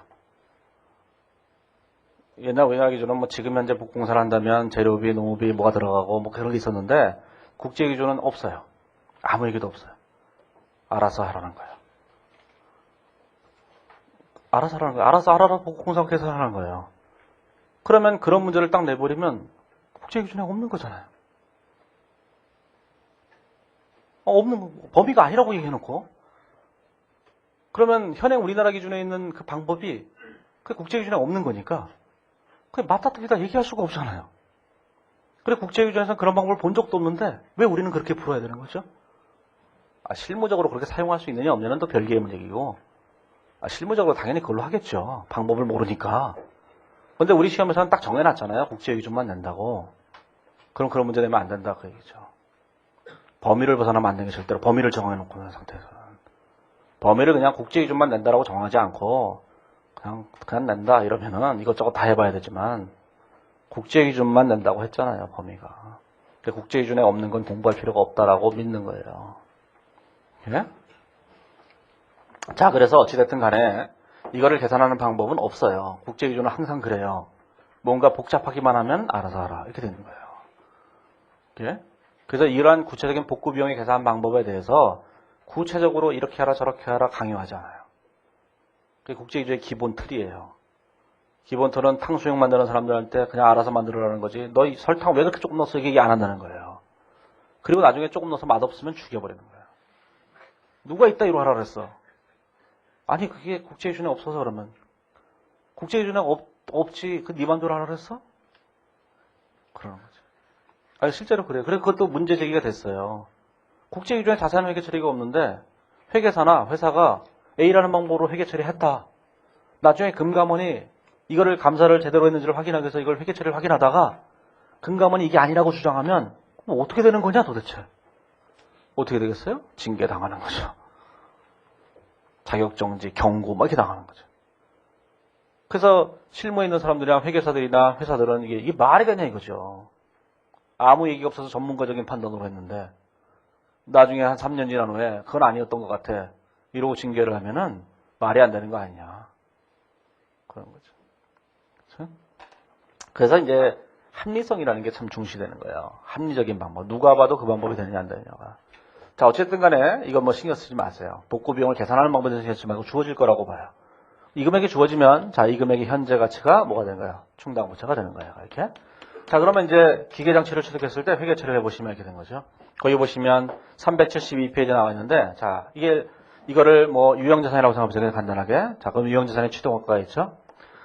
옛날 우리나라 기준은 뭐 지금 현재 복공사를 한다면 재료비, 농업비 뭐가 들어가고 뭐 그런 게 있었는데 국제 기준은 없어요. 아무 얘기도 없어요. 알아서 하라는 거예요. 알아서 하라는 거예요. 알아서 복공사 계산하는 거예요. 그러면 그런 문제를 딱 내버리면 국제 기준에 없는 거잖아요. 없는 범위가 아니라고 얘기해놓고 그러면 현행 우리나라 기준에 있는 그 방법이 그 국제 기준에 없는 거니까 그게 맞다 틀리다 얘기할 수가 없잖아요. 그래 국제 기준에서는 그런 방법을 본 적도 없는데 왜 우리는 그렇게 풀어야 되는 거죠? 실무적으로 그렇게 사용할 수 있느냐 없느냐는 또 별개의 문제이고 실무적으로 당연히 그걸로 하겠죠. 방법을 모르니까. 근데 우리 시험에서는 딱 정해놨잖아요. 국제 기준만 낸다고. 그럼 그런 문제 내면 안 된다 그 얘기죠. 범위를 벗어나면 안 되는 게 절대로 범위를 정해놓고 있는 상태에서는. 범위를 그냥 국제 기준만 낸다라고 정하지 않고 그냥 낸다 이러면은 이것저것 다 해봐야 되지만 국제 기준만 낸다고 했잖아요. 범위가. 국제 기준에 없는 건 공부할 필요가 없다라고 믿는 거예요. 예? 자, 그래서 어찌됐든 간에 이거를 계산하는 방법은 없어요. 국제 기준은 항상 그래요. 뭔가 복잡하기만 하면 알아서 하라 이렇게 되는 거예요. 예? 그래서 이러한 구체적인 복구 비용의 계산 방법에 대해서 구체적으로 이렇게 하라 저렇게 하라 강요하지 않아요. 그게 국제기준의 기본 틀이에요. 기본 틀은 탕수육 만드는 사람들한테 그냥 알아서 만들으라는 거지 너 이 설탕 왜 그렇게 조금 넣었어 이게 얘기 안 한다는 거예요. 그리고 나중에 조금 넣어서 맛없으면 죽여버리는 거예요. 누가 이따 이로 하라 그랬어. 아니 그게 국제기준에 없어서 그러면 국제기준에 없지 그 네 맘대로 하라 그랬어? 그러는 거죠. 아니 실제로 그래요. 그래서 그것도 문제 제기가 됐어요. 국제기준에 자세한 회계 처리가 없는데 회계사나 회사가 A라는 방법으로 회계 처리했다. 나중에 금감원이 이거를 감사를 제대로 했는지를 확인하기 위해서 이걸 회계 처리를 확인하다가 금감원이 이게 아니라고 주장하면 어떻게 되는 거냐 도대체. 어떻게 되겠어요? 징계 당하는 거죠. 자격정지, 경고 막 이렇게 당하는 거죠. 그래서 실무에 있는 사람들이나 회계사들이나 회사들은 이게 말이 되냐 이거죠. 아무 얘기가 없어서 전문가적인 판단으로 했는데 나중에 한 3년 지난 후에 그건 아니었던 것 같아. 이러고 징계를 하면은 말이 안 되는 거 아니냐. 그런 거죠. 그렇죠? 그래서 이제 합리성이라는 게 참 중시되는 거예요. 합리적인 방법. 누가 봐도 그 방법이 되느냐 안 되느냐가. 자, 어쨌든 간에 이건 뭐 신경 쓰지 마세요. 복구 비용을 계산하는 방법에 대해서 신경 쓰지 말고 주어질 거라고 봐요. 이 금액이 주어지면 자, 이 금액의 현재 가치가 뭐가 되는 거예요? 충당부채가 되는 거예요. 이렇게. 자, 그러면 이제 기계장치를 취득했을 때 회계 처리를 해보시면 이렇게 된 거죠. 거기 보시면 372페이지 나와 있는데, 자, 이거를 뭐 유형자산이라고 생각해보세요. 간단하게. 자, 그럼 유형자산의 취득원가가 있죠.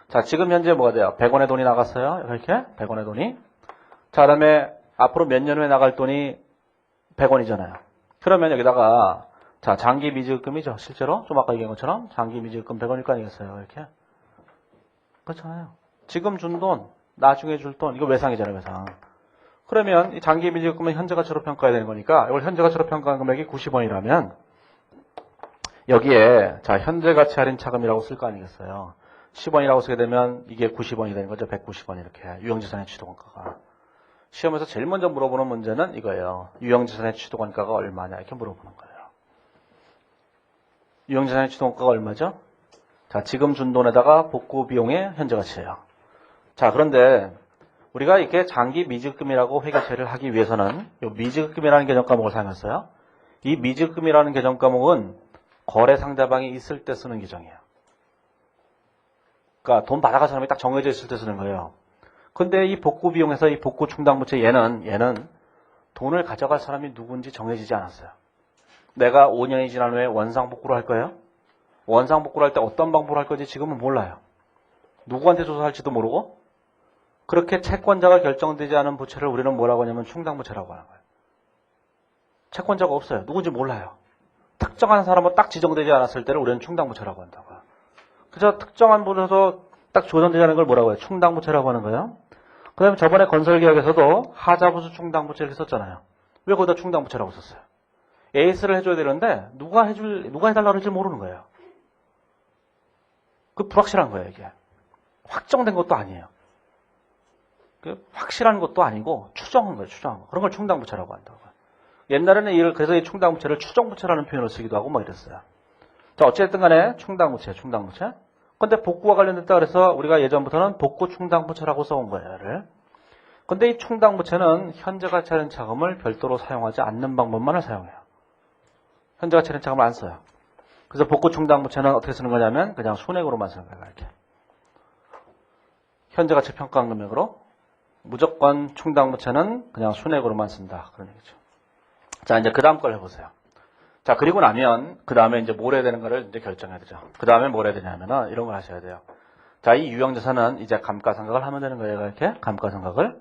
자, 지금 현재 뭐가 돼요? 100원의 돈이 나갔어요. 이렇게. 100원의 돈이. 자, 그 다음에 앞으로 몇 년 후에 나갈 돈이 100원이잖아요. 그러면 여기다가 자, 장기 미지급금이죠. 실제로 좀 아까 얘기한 것처럼 장기 미지급금 100원일 거 아니겠어요. 이렇게. 그렇잖아요. 지금 준 돈, 나중에 줄 돈, 이거 외상이잖아요. 외상. 그러면 이 장기 미지급금은 현재가치로 평가해야 되는 거니까 이걸 현재가치로 평가한 금액이 90원이라면 여기에 자, 현재가치 할인 차금이라고 쓸 거 아니겠어요. 10원이라고 쓰게 되면 이게 90원이 되는 거죠. 190원 이렇게. 유형자산의 취득원가가. 시험에서 제일 먼저 물어보는 문제는 이거예요. 유형자산의 취득원가가 얼마냐 이렇게 물어보는 거예요. 유형자산의 취득원가가 얼마죠? 자, 지금 준 돈에다가 복구 비용의 현재가치예요. 자, 그런데 우리가 이렇게 장기 미지급금이라고 회계처리를 하기 위해서는 이 미지급금이라는 개정 과목을 사용했어요. 이 미지급금이라는 개정 과목은 거래 상대방이 있을 때 쓰는 규정이에요. 그러니까 돈 받아갈 사람이 딱 정해져 있을 때 쓰는 거예요. 근데 이 복구 비용에서 이 복구 충당부채 얘는 돈을 가져갈 사람이 누군지 정해지지 않았어요. 내가 5년이 지난 후에 원상복구를 할 거예요. 원상복구를 할 때 어떤 방법으로 할 건지 지금은 몰라요. 누구한테 조사할지도 모르고 그렇게 채권자가 결정되지 않은 부채를 우리는 뭐라고 하냐면 충당부채라고 하는 거예요. 채권자가 없어요. 누군지 몰라요. 특정한 사람은 딱 지정되지 않았을 때를 우리는 충당부채라고 한다고요. 그래서 특정한 분에서 딱 조정되지 않은 걸 뭐라고 해요? 충당부채라고 하는 거예요. 그 다음에 저번에 건설계약에서도 하자부수 충당부채 이렇게 썼잖아요. 왜 거기다 충당부채라고 썼어요? 에이스를 해줘야 되는데 누가 해달라고 할지 모르는 거예요. 그 불확실한 거예요, 이게. 확정된 것도 아니에요. 확실한 것도 아니고 추정한 거예요, 추정한 거. 그런 걸 충당부채라고 한다고요. 옛날에는 그래서 이 충당부채를 추정부채라는 표현을 쓰기도 하고 뭐 이랬어요. 자, 어쨌든 간에 충당부채. 근데 복구와 관련됐다 그래서 우리가 예전부터는 복구 충당부채라고 써온 거예요, 얘를. 근데 이 충당부채는 현재가치 할인 차금을 별도로 사용하지 않는 방법만을 사용해요. 현재가치 할인 차금을 안 써요. 그래서 복구 충당부채는 어떻게 쓰는 거냐면 그냥 순액으로만 쓰는 거예요, 이렇게. 현재가치 평가한 금액으로 무조건 충당부채는 그냥 순액으로만 쓴다. 그런 얘기죠. 자, 이제 그 다음 걸 해보세요. 자, 그리고 나면 그 다음에 이제 뭘 해야 되는 거를 이제 결정해야 되죠. 그 다음에 뭘 해야 되냐면은 이런 걸 하셔야 돼요. 자, 이 유형자산은 이제 감가상각을 하면 되는 거예요, 이렇게. 감가상각을.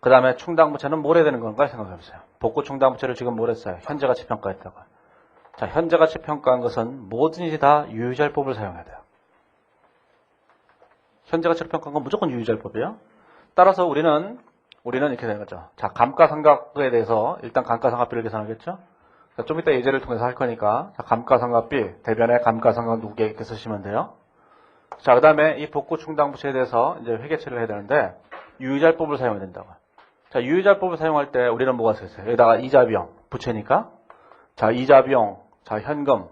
그 다음에 충당부채는 뭘 해야 되는 건가 생각해보세요. 복구 충당부채를 지금 뭘 했어요? 현재가치 평가했다고. 자, 현재가치 평가한 것은 뭐든지 다 유의잘법을 사용해야 돼요. 현재가치를 평가한 건 무조건 유의잘법이에요. 따라서 우리는 이렇게 되는 거죠. 자, 감가상각에 대해서 일단 감가상각비를 계산하겠죠. 자, 좀 이따 예제를 통해서 할 거니까 자, 감가상각비 대변에 감가상각 누계 이렇게 쓰시면 돼요. 자, 그 다음에 이 복구 충당부채에 대해서 이제 회계처리를 해야 되는데 유의잘법을 사용해야 된다고. 자, 유의잘법을 사용할 때 우리는 뭐가 쓰겠어요? 여기다가 이자 비용 부채니까 자, 이자 비용, 자, 현금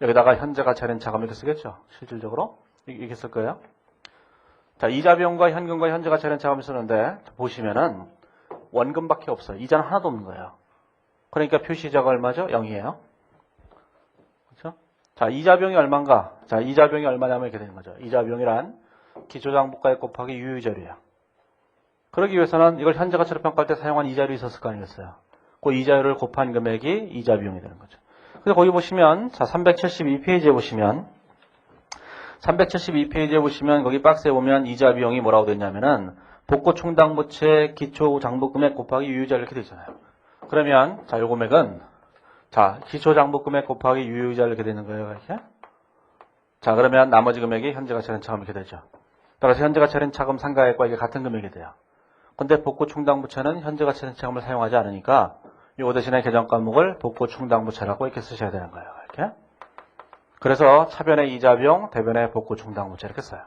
여기다가 현재가치 할인 차금 이렇게 쓰겠죠. 실질적으로 이렇게 쓸 거예요. 자, 이자 비용과 현금과 현재가치 할인 차금을 쓰는데 보시면은 원금밖에 없어요. 이자는 하나도 없는 거예요. 그러니까 표시이자가 얼마죠? 0이에요. 그렇죠? 자, 이자 비용이 얼마인가? 자, 이자 비용이 얼마냐면 이렇게 되는 거죠. 이자 비용이란 기초장부가액 곱하기 유의자료예요. 그러기 위해서는 이걸 현재가치로 평가할 때 사용한 이자료 있었을 거 아니겠어요? 그 이자료를 곱한 금액이 이자 비용이 되는 거죠. 그래서 거기 보시면 자, 372페이지에 보시면 거기 박스에 보면 이자 비용이 뭐라고 되냐면은 복구 충당부채 기초 장부금액 곱하기 유의자 이렇게 되어 있잖아요. 그러면 자, 요 금액은 자, 기초 장부금액 곱하기 유의자 이렇게 되는 거예요, 이렇게. 자, 그러면 나머지 금액이 현재가치 할인 차금 이렇게 되죠. 따라서 현재가치 할인 차금 상가액과 이게 같은 금액이 돼요. 근데 복구 충당부채는 현재가치 할인 차금을 사용하지 않으니까 요거 대신에 개정 과목을 복구 충당부채라고 이렇게 쓰셔야 되는 거예요, 이렇게. 그래서 차변의 이자 비용, 대변의 복구 충당부채 이렇게 써요.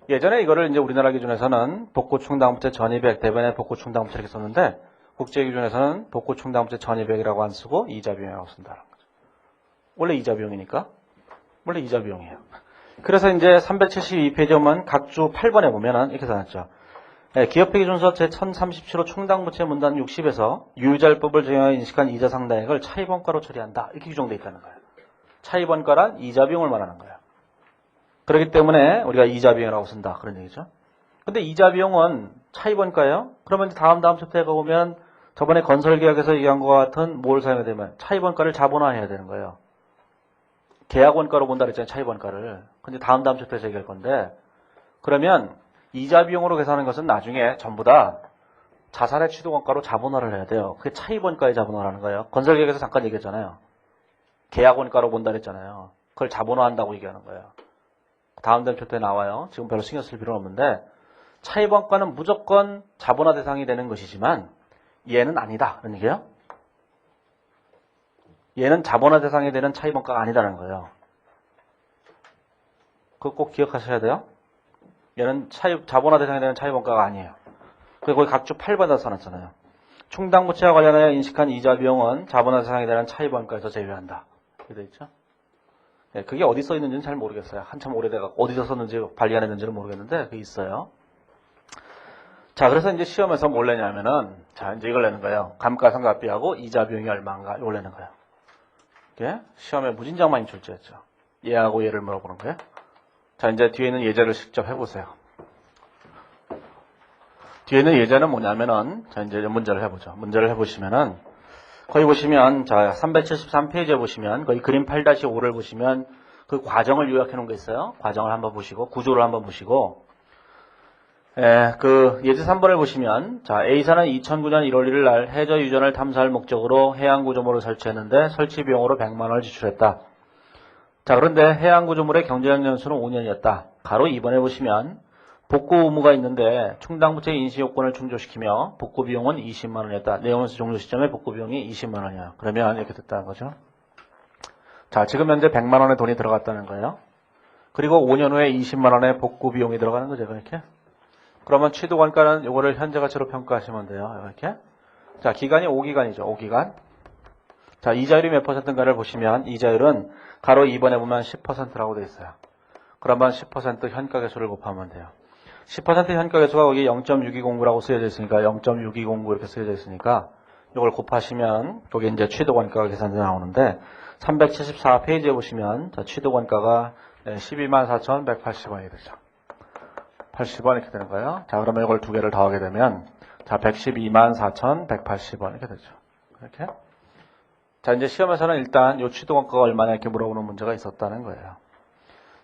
예전에 이거를 이제 우리나라 기준에서는 복구 충당부채 1200, 대변의 복구 충당부채 이렇게 썼는데 국제 기준에서는 복구 충당부채 1200이라고 안 쓰고 이자 비용이라고 쓴다는 거죠. 원래 이자 비용이니까. 원래 이자 비용이에요. 그래서 이제 372페이지 보면 각주 8번에 보면은 이렇게 써놨죠. 네, 기업회계준서 제1037호 충당부채 문단 60에서 유의자율법을 적용하여 인식한 이자 상당액을 차입원가로 처리한다. 이렇게 규정되어 있다는 거예요. 차입원가란 이자 비용을 말하는 거예요. 그렇기 때문에 우리가 이자 비용이라고 쓴다. 그런 얘기죠. 근데 이자 비용은 차입원가예요? 그러면 다음 챕터에 가보면 저번에 건설계약에서 얘기한 것과 같은 뭘 사용해야 되면 차입원가를 자본화해야 되는 거예요. 계약원가로 본다 그랬잖아요. 차입원가를. 근데 다음 챕터에서 얘기할 건데 그러면 이자 비용으로 계산하는 것은 나중에 전부 다 자산의 취득원가로 자본화를 해야 돼요. 그게 차입원가의 자본화라는 거예요. 건설계획에서 잠깐 얘기했잖아요. 계약원가로 본다 그랬잖아요. 그걸 자본화한다고 얘기하는 거예요. 다음 대표 때 나와요. 지금 별로 신경 쓸 필요는 없는데 차입원가는 무조건 자본화 대상이 되는 것이지만 얘는 아니다. 그런 얘기예요. 얘는 자본화 대상이 되는 차입원가가 아니다는 거예요. 그거 꼭 기억하셔야 돼요. 얘는 자본화 대상이 되는 차입원가가 아니에요. 그리고 거기 각주 8번에다 써놨잖아요. 충당부채와 관련하여 인식한 이자 비용은 자본화 대상이 되는 차입원가에서 제외한다. 그렇게 돼 있죠. 네, 그게 어디 써 있는지는 잘 모르겠어요. 한참 오래돼갖고 어디서 썼는지 관리 안 했는지는 모르겠는데 그게 있어요. 자, 그래서 이제 시험에서 뭘 내냐면은 자, 이제 이걸 내는 거예요. 감가상각비하고 이자 비용이 얼마인가 이걸 내는 거예요. 이게 시험에 무진장 많이 출제했죠. 얘하고 얘를 물어보는 거예요. 자, 이제 뒤에 있는 예제를 직접 해보세요. 뒤에 있는 예제는 뭐냐면은, 자, 이제 문제를 해보죠. 문제를 해보시면은, 거기 보시면, 자, 373페이지에 보시면, 거기 그림 8-5를 보시면, 그 과정을 요약해 놓은 게 있어요. 과정을 한번 보시고, 구조를 한번 보시고, 그 예제 3번을 보시면, 자, A사는 2009년 1월 1일 날 해저 유전을 탐사할 목적으로 해양구조물을 설치했는데, 설치 비용으로 100만 원을 지출했다. 자, 그런데 해양구조물의 경제적 연수는 5년이었다. 가로 2번에 보시면 복구 의무가 있는데 충당부채 인시요건을 충족시키며 복구 비용은 20만 원이었다. 내용연수 종료 시점에 복구 비용이 20만 원이야. 그러면 이렇게 됐다는 거죠. 자, 지금 현재 100만 원의 돈이 들어갔다는 거예요. 그리고 5년 후에 20만 원의 복구 비용이 들어가는 거죠. 이렇게. 그러면 취득원가는 이거를 현재 가치로 평가하시면 돼요. 이렇게. 자, 기간이 5기간이죠. 5기간. 자, 이자율이 몇 %인가를 보시면 이자율은 가로 2번에 보면 10%라고 되어 있어요. 그러면 10% 현가계수를 곱하면 돼요. 10% 현가계수가 거기 0.620구라고 쓰여져 있으니까 0.620구 이렇게 쓰여져 있으니까 이걸 곱하시면 거기 이제 취득원가가 계산돼 나오는데 374페이지에 보시면 자, 취득원가가 124,180원이 되죠. 80원 이렇게 되는 거예요. 자, 그러면 이걸 두 개를 더하게 되면 자, 1124,180원 이렇게 되죠. 이렇게. 자, 이제 시험에서는 일단 이 취득원가가 얼마냐 이렇게 물어보는 문제가 있었다는 거예요.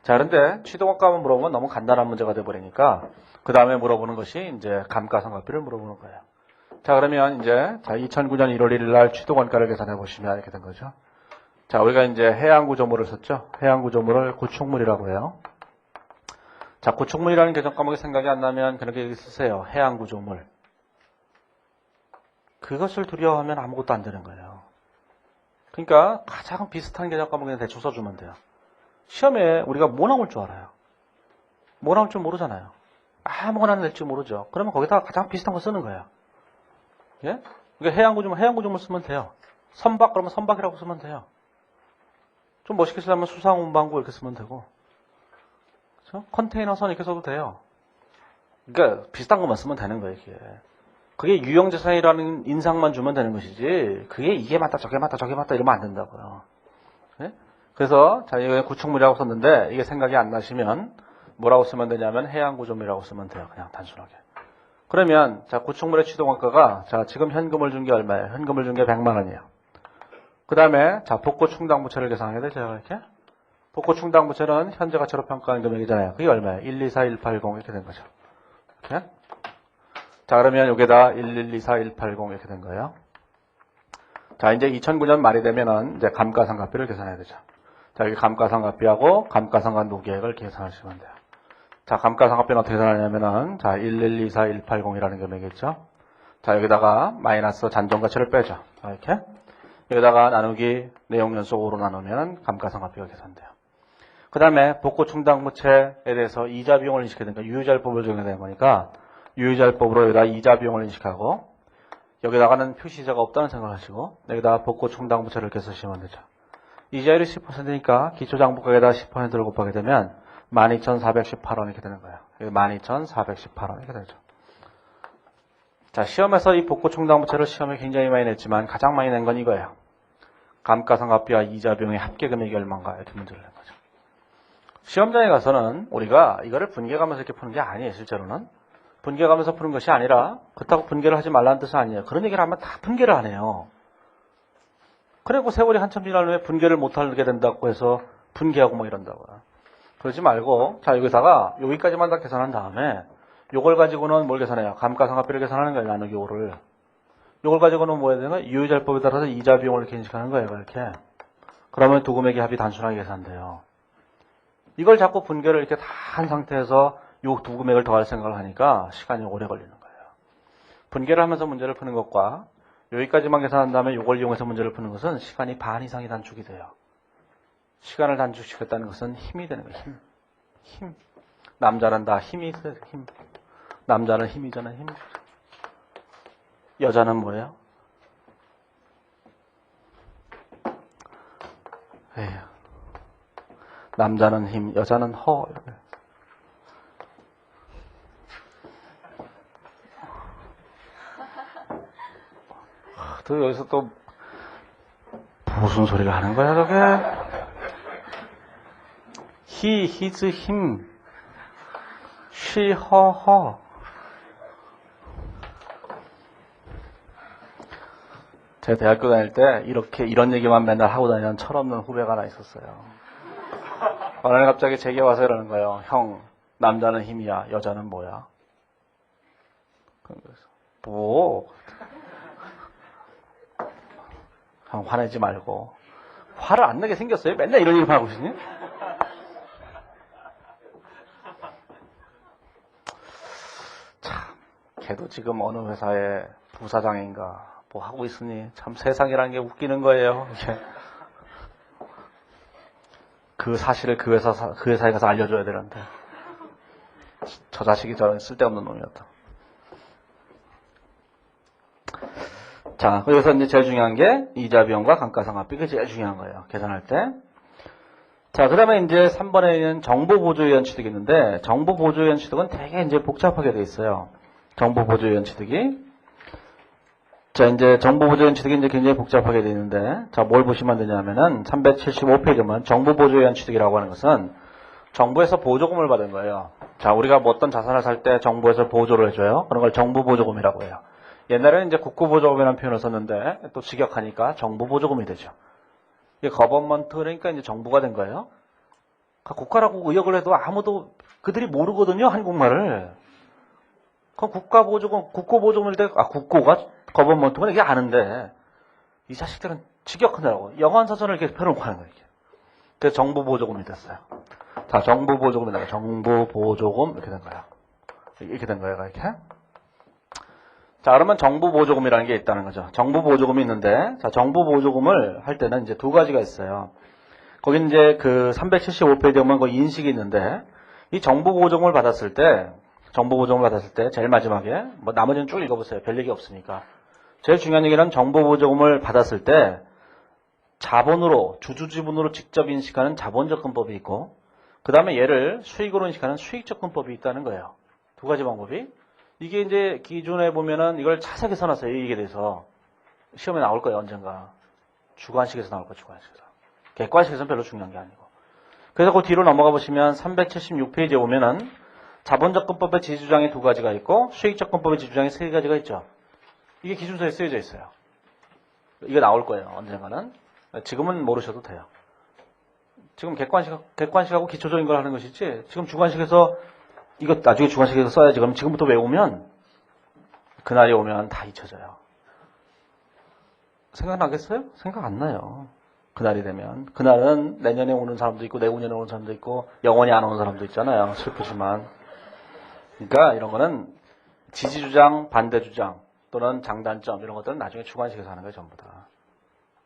자, 그런데 취득원가만 물어보면 너무 간단한 문제가 돼버리니까 그 다음에 물어보는 것이 이제 감가상각비를 물어보는 거예요. 자, 그러면 이제 자, 2009년 1월 1일 날 취득원가를 계산해 보시면 이렇게 된 거죠. 자, 우리가 이제 해양구조물을 썼죠. 해양구조물을 구축물이라고 해요. 자, 구축물이라는 개정 과목이 생각이 안 나면 그렇게 쓰세요. 해양구조물. 그것을 두려워하면 아무것도 안 되는 거예요. 그러니까 가장 비슷한 개정 과목에 대충 써주면 돼요. 시험에 우리가 뭐 나올 줄 알아요? 뭐 나올 줄 모르잖아요. 아무거나 낼지 모르죠. 그러면 거기다가 가장 비슷한 거 쓰는 거예요. 예? 그러니까 해양구조물 쓰면 돼요. 선박 그러면 선박이라고 쓰면 돼요. 좀 멋있게 쓰려면 수상운반구 이렇게 쓰면 되고, 그렇죠? 컨테이너선 이렇게 써도 돼요. 그러니까 비슷한 것만 쓰면 되는 거예요, 이게. 그게 유형재산이라는 인상만 주면 되는 것이지, 그게 이게 맞다, 저게 맞다, 저게 맞다 이러면 안 된다고요. 네? 그래서, 자, 이거 구축물이라고 썼는데, 이게 생각이 안 나시면, 뭐라고 쓰면 되냐면, 해양구조물이라고 쓰면 돼요. 그냥 단순하게. 그러면, 자, 구축물의 취득원가가, 자, 지금 현금을 준 게 얼마예요? 현금을 준 게 100만 원이에요. 그 다음에, 자, 복구 충당부채를 계산하게 되죠, 이렇게. 복구 충당부채는 현재 가치로 평가한 금액이잖아요. 그게 얼마예요? 124180 이렇게 된 거죠. 이렇게. 자, 그러면 여기다 1124,180 이렇게 된 거예요. 자, 이제 2009년 말이 되면은 이제 감가상각비를 계산해야 되죠. 자, 여기 감가상각비하고 감가상각 노계획을 계산하시면 돼요. 자, 감가상각비는 어떻게 계산하냐면은 자, 1124,180이라는 금액이겠죠. 자, 여기다가 마이너스 잔존가치를 빼죠. 자, 이렇게. 여기다가 나누기 내용연수 5로 나누면 감가상각비가 계산돼요. 그 다음에 복구 충당부채에 대해서 이자 비용을 인식해야 되니까 유효자율법을 적용해야 되는 거니까 유효자율법으로 여기다 이자 비용을 인식하고 여기다가는 표시자가 없다는 생각을 하시고 여기다가 복구 충당부채를 이렇게 쓰시면 되죠. 이자율이 10%니까 기초장부가에다 10%를 곱하게 되면 12,418원 이렇게 되는 거예요. 12,418원 이렇게 되죠. 자, 시험에서 이 복구 충당부채를 시험에 굉장히 많이 냈지만 가장 많이 낸 건 이거예요. 감가상각비와 이자 비용의 합계 금액이 얼마인가 이렇게 문제를 낸 거죠. 시험장에 가서는 우리가 이거를 분계가면서 이렇게 푸는 게 아니에요. 실제로는 분계가면서 푸는 것이 아니라 그렇다고 분계를 하지 말라는 뜻은 아니에요. 그런 얘기를 하면 다 분계를 안 해요. 그리고 세월이 한참 지난 후에 분계를 못하게 된다고 해서 분계하고 막 이런다고요. 그러지 말고 자, 여기다가 여기까지만 다 계산한 다음에 요걸 가지고는 뭘 계산해요? 감가상각비를 계산하는 거예요. 나누기 5를. 요걸 가지고는 뭐 해야 되나? 유효자율법에 따라서 이자 비용을 이렇게 인식하는 거예요. 이렇게. 그러면 두 금액의 합이 단순하게 계산돼요. 이걸 자꾸 분계를 이렇게 다 한 상태에서 요 두 금액을 더할 생각을 하니까 시간이 오래 걸리는 거예요. 분계를 하면서 문제를 푸는 것과 여기까지만 계산한 다음에 요걸 이용해서 문제를 푸는 것은 시간이 반 이상이 단축이 돼요. 시간을 단축시켰다는 것은 힘이 되는 거예요. 힘. 남자는 다 힘이 있어요. 힘. 남자는 힘이잖아요. 힘. 여자는 뭐예요? 에휴. 남자는 힘, 여자는 허. 또 여기서 또 무슨 소리를 하는 거야, 저게? he, his, him, she, her, her. 제가 대학교 다닐 때 이런 얘기만 맨날 하고 다니는 철없는 후배가 하나 있었어요. 어느 날 갑자기 제게 와서 이러는 거예요. 형, 남자는 힘이야, 여자는 뭐야? 그래서 뭐? 형, 화내지 말고. 화를 안 내게 생겼어요? 맨날 이런 일만 하고 있으니? 참, 걔도 지금 어느 회사의 부사장인가 뭐 하고 있으니 참 세상이라는 게 웃기는 거예요. 그 사실을 그 회사에 가서 알려줘야 되는데 저 자식이 저는 쓸데없는 놈이었다. 자, 여기서 이제 제일 중요한 게 이자 비용과 감가상각비. 그게 제일 중요한 거예요. 계산할 때. 자, 그 다음에 이제 3번에는 정보보조위원 취득이 있는데, 정보보조위원 취득은 되게 이제 복잡하게 돼 있어요. 정보보조위원 취득이. 자, 이제 정보보조위원 취득이 이제 굉장히 복잡하게 돼 있는데, 자, 뭘 보시면 되냐면은, 375페이지 보면 정보보조위원 취득이라고 하는 것은 정부에서 보조금을 받은 거예요. 자, 우리가 뭐 어떤 자산을 살 때 정부에서 보조를 해줘요. 그런 걸 정부보조금이라고 해요. 옛날에는 이제 국고보조금이라는 표현을 썼는데 또 직역하니까 정부보조금이 되죠. 이게 거버먼트 그러니까 이제 정부가 된 거예요. 국가라고 의역을 해도 아무도 그들이 모르거든요, 한국말을. 그럼 국고보조금일 때 국고가 거버먼트가 이게 아는데 이 자식들은 직역하느라고 영어한 사전을 이렇게 펴놓고 하는 거예요. 그래서 정부보조금이 됐어요. 자, 정부보조금이다. 정부보조금 이렇게 된 거야. 이렇게 된 거예요, 이렇게. 자, 그러면 정부보조금이라는 게 있다는 거죠. 정부보조금이 있는데, 자, 정부보조금을 할 때는 이제 두 가지가 있어요. 거기 이제 그 375페이지에 보면 그 인식이 있는데, 이 정부보조금을 받았을 때, 제일 마지막에, 뭐 나머지는 쭉 읽어보세요. 별 얘기 없으니까. 제일 중요한 얘기는 정부보조금을 받았을 때, 자본으로, 주주지분으로 직접 인식하는 자본접근법이 있고, 그 다음에 얘를 수익으로 인식하는 수익접근법이 있다는 거예요. 두 가지 방법이. 이게 이제 기존에 보면은 이걸 자세하게 써놨어요. 이게 대해서. 시험에 나올 거예요, 언젠가. 주관식에서 나올 거예요, 주관식에서. 객관식에서는 별로 중요한 게 아니고. 그래서 그 뒤로 넘어가 보시면 376페이지에 보면은 자본접근법의 지주장이 두 가지가 있고 수익접근법의 지주장이 세 가지가 있죠. 이게 기준서에 쓰여져 있어요. 이게 나올 거예요, 언젠가는. 지금은 모르셔도 돼요. 지금 객관식하고 기초적인 걸 하는 것이지, 지금 주관식에서 이거 나중에 주관식에서 써야지. 그럼 지금부터 외우면 그날이 오면 다 잊혀져요. 생각나겠어요? 생각 안 나요. 그날이 되면. 그날은 내년에 오는 사람도 있고 내후년에 오는 사람도 있고 영원히 안 오는 사람도 있잖아요. 슬프지만. 그러니까 이런 거는 지지주장, 반대주장 또는 장단점 이런 것들은 나중에 주관식에서 하는 거예요. 전부 다.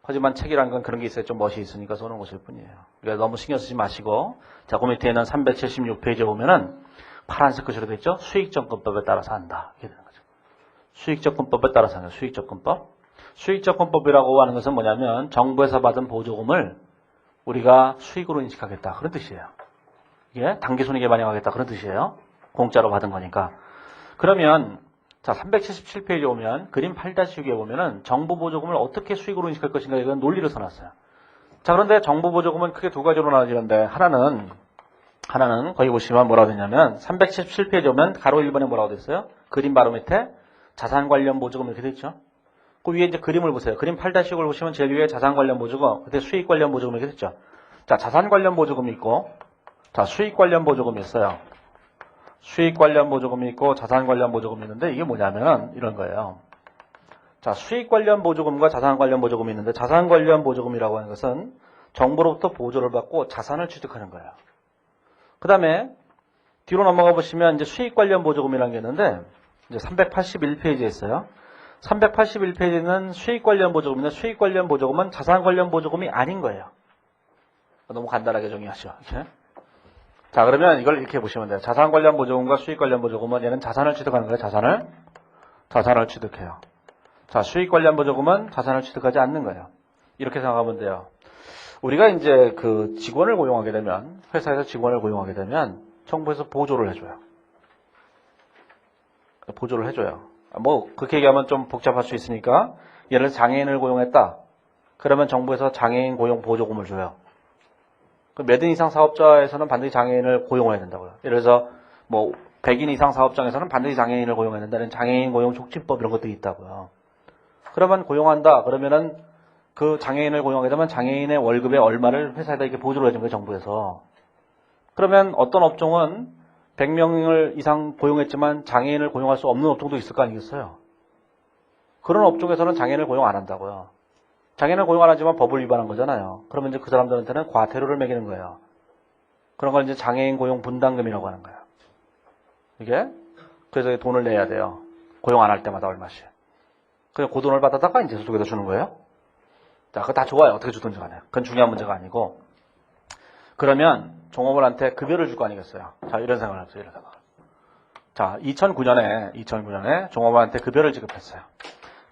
하지만 책이라는 건 그런 게 있어요. 좀 멋이 있으니까 써놓은 것일 뿐이에요. 그러니까 너무 신경 쓰지 마시고, 자, 그 밑에는 376페이지에 보면은 파란색 글씨로 되어 있죠? 수익접근법에 따라서 한다. 이렇게 되는 거죠. 수익접근법에 따라서 하는 거예요. 수익접근법. 수익접근법이라고 하는 것은 뭐냐면 정부에서 받은 보조금을 우리가 수익으로 인식하겠다. 그런 뜻이에요. 이게 당기순이익에 반영하겠다. 그런 뜻이에요. 공짜로 받은 거니까. 그러면 자, 377페이지에 오면 그림 8-6에 보면은 정부 보조금을 어떻게 수익으로 인식할 것인가 이건 논리를 써놨어요. 자, 그런데 정부 보조금은 크게 두 가지로 나눠지는데 하나는 거기 보시면 뭐라고 되냐면 377페이지에 오면 가로 1번에 뭐라고 됐어요? 그림 바로 밑에 자산 관련 보조금 이렇게 돼 있죠. 그 위에 이제 그림을 보세요. 그림 8-6을 보시면 제일 위에 자산 관련 보조금, 그때 수익 관련 보조금 이렇게 됐죠. 자, 자산 관련 보조금이 있고, 자, 수익 관련 보조금이 있어요. 수익 관련 보조금이 있고 자산 관련 보조금이 있는데 이게 뭐냐면은 이런 거예요. 자, 수익 관련 보조금과 자산 관련 보조금이 있는데 자산 관련 보조금이라고 하는 것은 정부로부터 보조를 받고 자산을 취득하는 거예요. 그 다음에 뒤로 넘어가 보시면 이제 수익 관련 보조금이라는 게 있는데 이제 381페이지에 있어요. 381페이지는 수익 관련 보조금인데 수익 관련 보조금은 자산 관련 보조금이 아닌 거예요. 너무 간단하게 정의하시죠. 이렇게. 자, 그러면 이걸 이렇게 보시면 돼요. 자산 관련 보조금과 수익 관련 보조금은 얘는 자산을 취득하는 거예요. 자산을 취득해요. 자, 수익 관련 보조금은 자산을 취득하지 않는 거예요. 이렇게 생각하면 돼요. 우리가 이제 그 직원을 고용하게 되면, 회사에서 직원을 고용하게 되면 정부에서 보조를 해줘요. 보조를 해줘요. 뭐 그렇게 얘기하면 좀 복잡할 수 있으니까 예를 들어서 장애인을 고용했다. 그러면 정부에서 장애인 고용 보조금을 줘요. 몇 인 이상 사업자에서는 반드시 장애인을 고용해야 된다고요. 예를 들어서 뭐 100인 이상 사업장에서는 반드시 장애인을 고용해야 된다는 장애인 고용 촉진법 이런 것들이 있다고요. 그러면 고용한다. 그러면은 그 장애인을 고용하게 되면 장애인의 월급의 얼마를 회사에다 이렇게 보조를 해준 거예요, 정부에서. 그러면 어떤 업종은 100명을 이상 고용했지만 장애인을 고용할 수 없는 업종도 있을 거 아니겠어요? 그런 업종에서는 장애인을 고용 안 한다고요. 장애인을 고용 안 하지만 법을 위반한 거잖아요. 그러면 이제 그 사람들한테는 과태료를 매기는 거예요. 그런 걸 이제 장애인 고용 분담금이라고 하는 거예요. 이게 그래서 돈을 내야 돼요. 고용 안 할 때마다 얼마씩. 그냥 그 돈을 받아다가 이제 소속에서 주는 거예요. 자, 그거 다 좋아요. 어떻게 주든지 간에. 그건 중요한 문제가 아니고. 그러면 종업원한테 급여를 줄 거 아니겠어요. 자, 이런 생각을 합시다. 이런 생각. 자, 2009년에 종업원한테 급여를 지급했어요.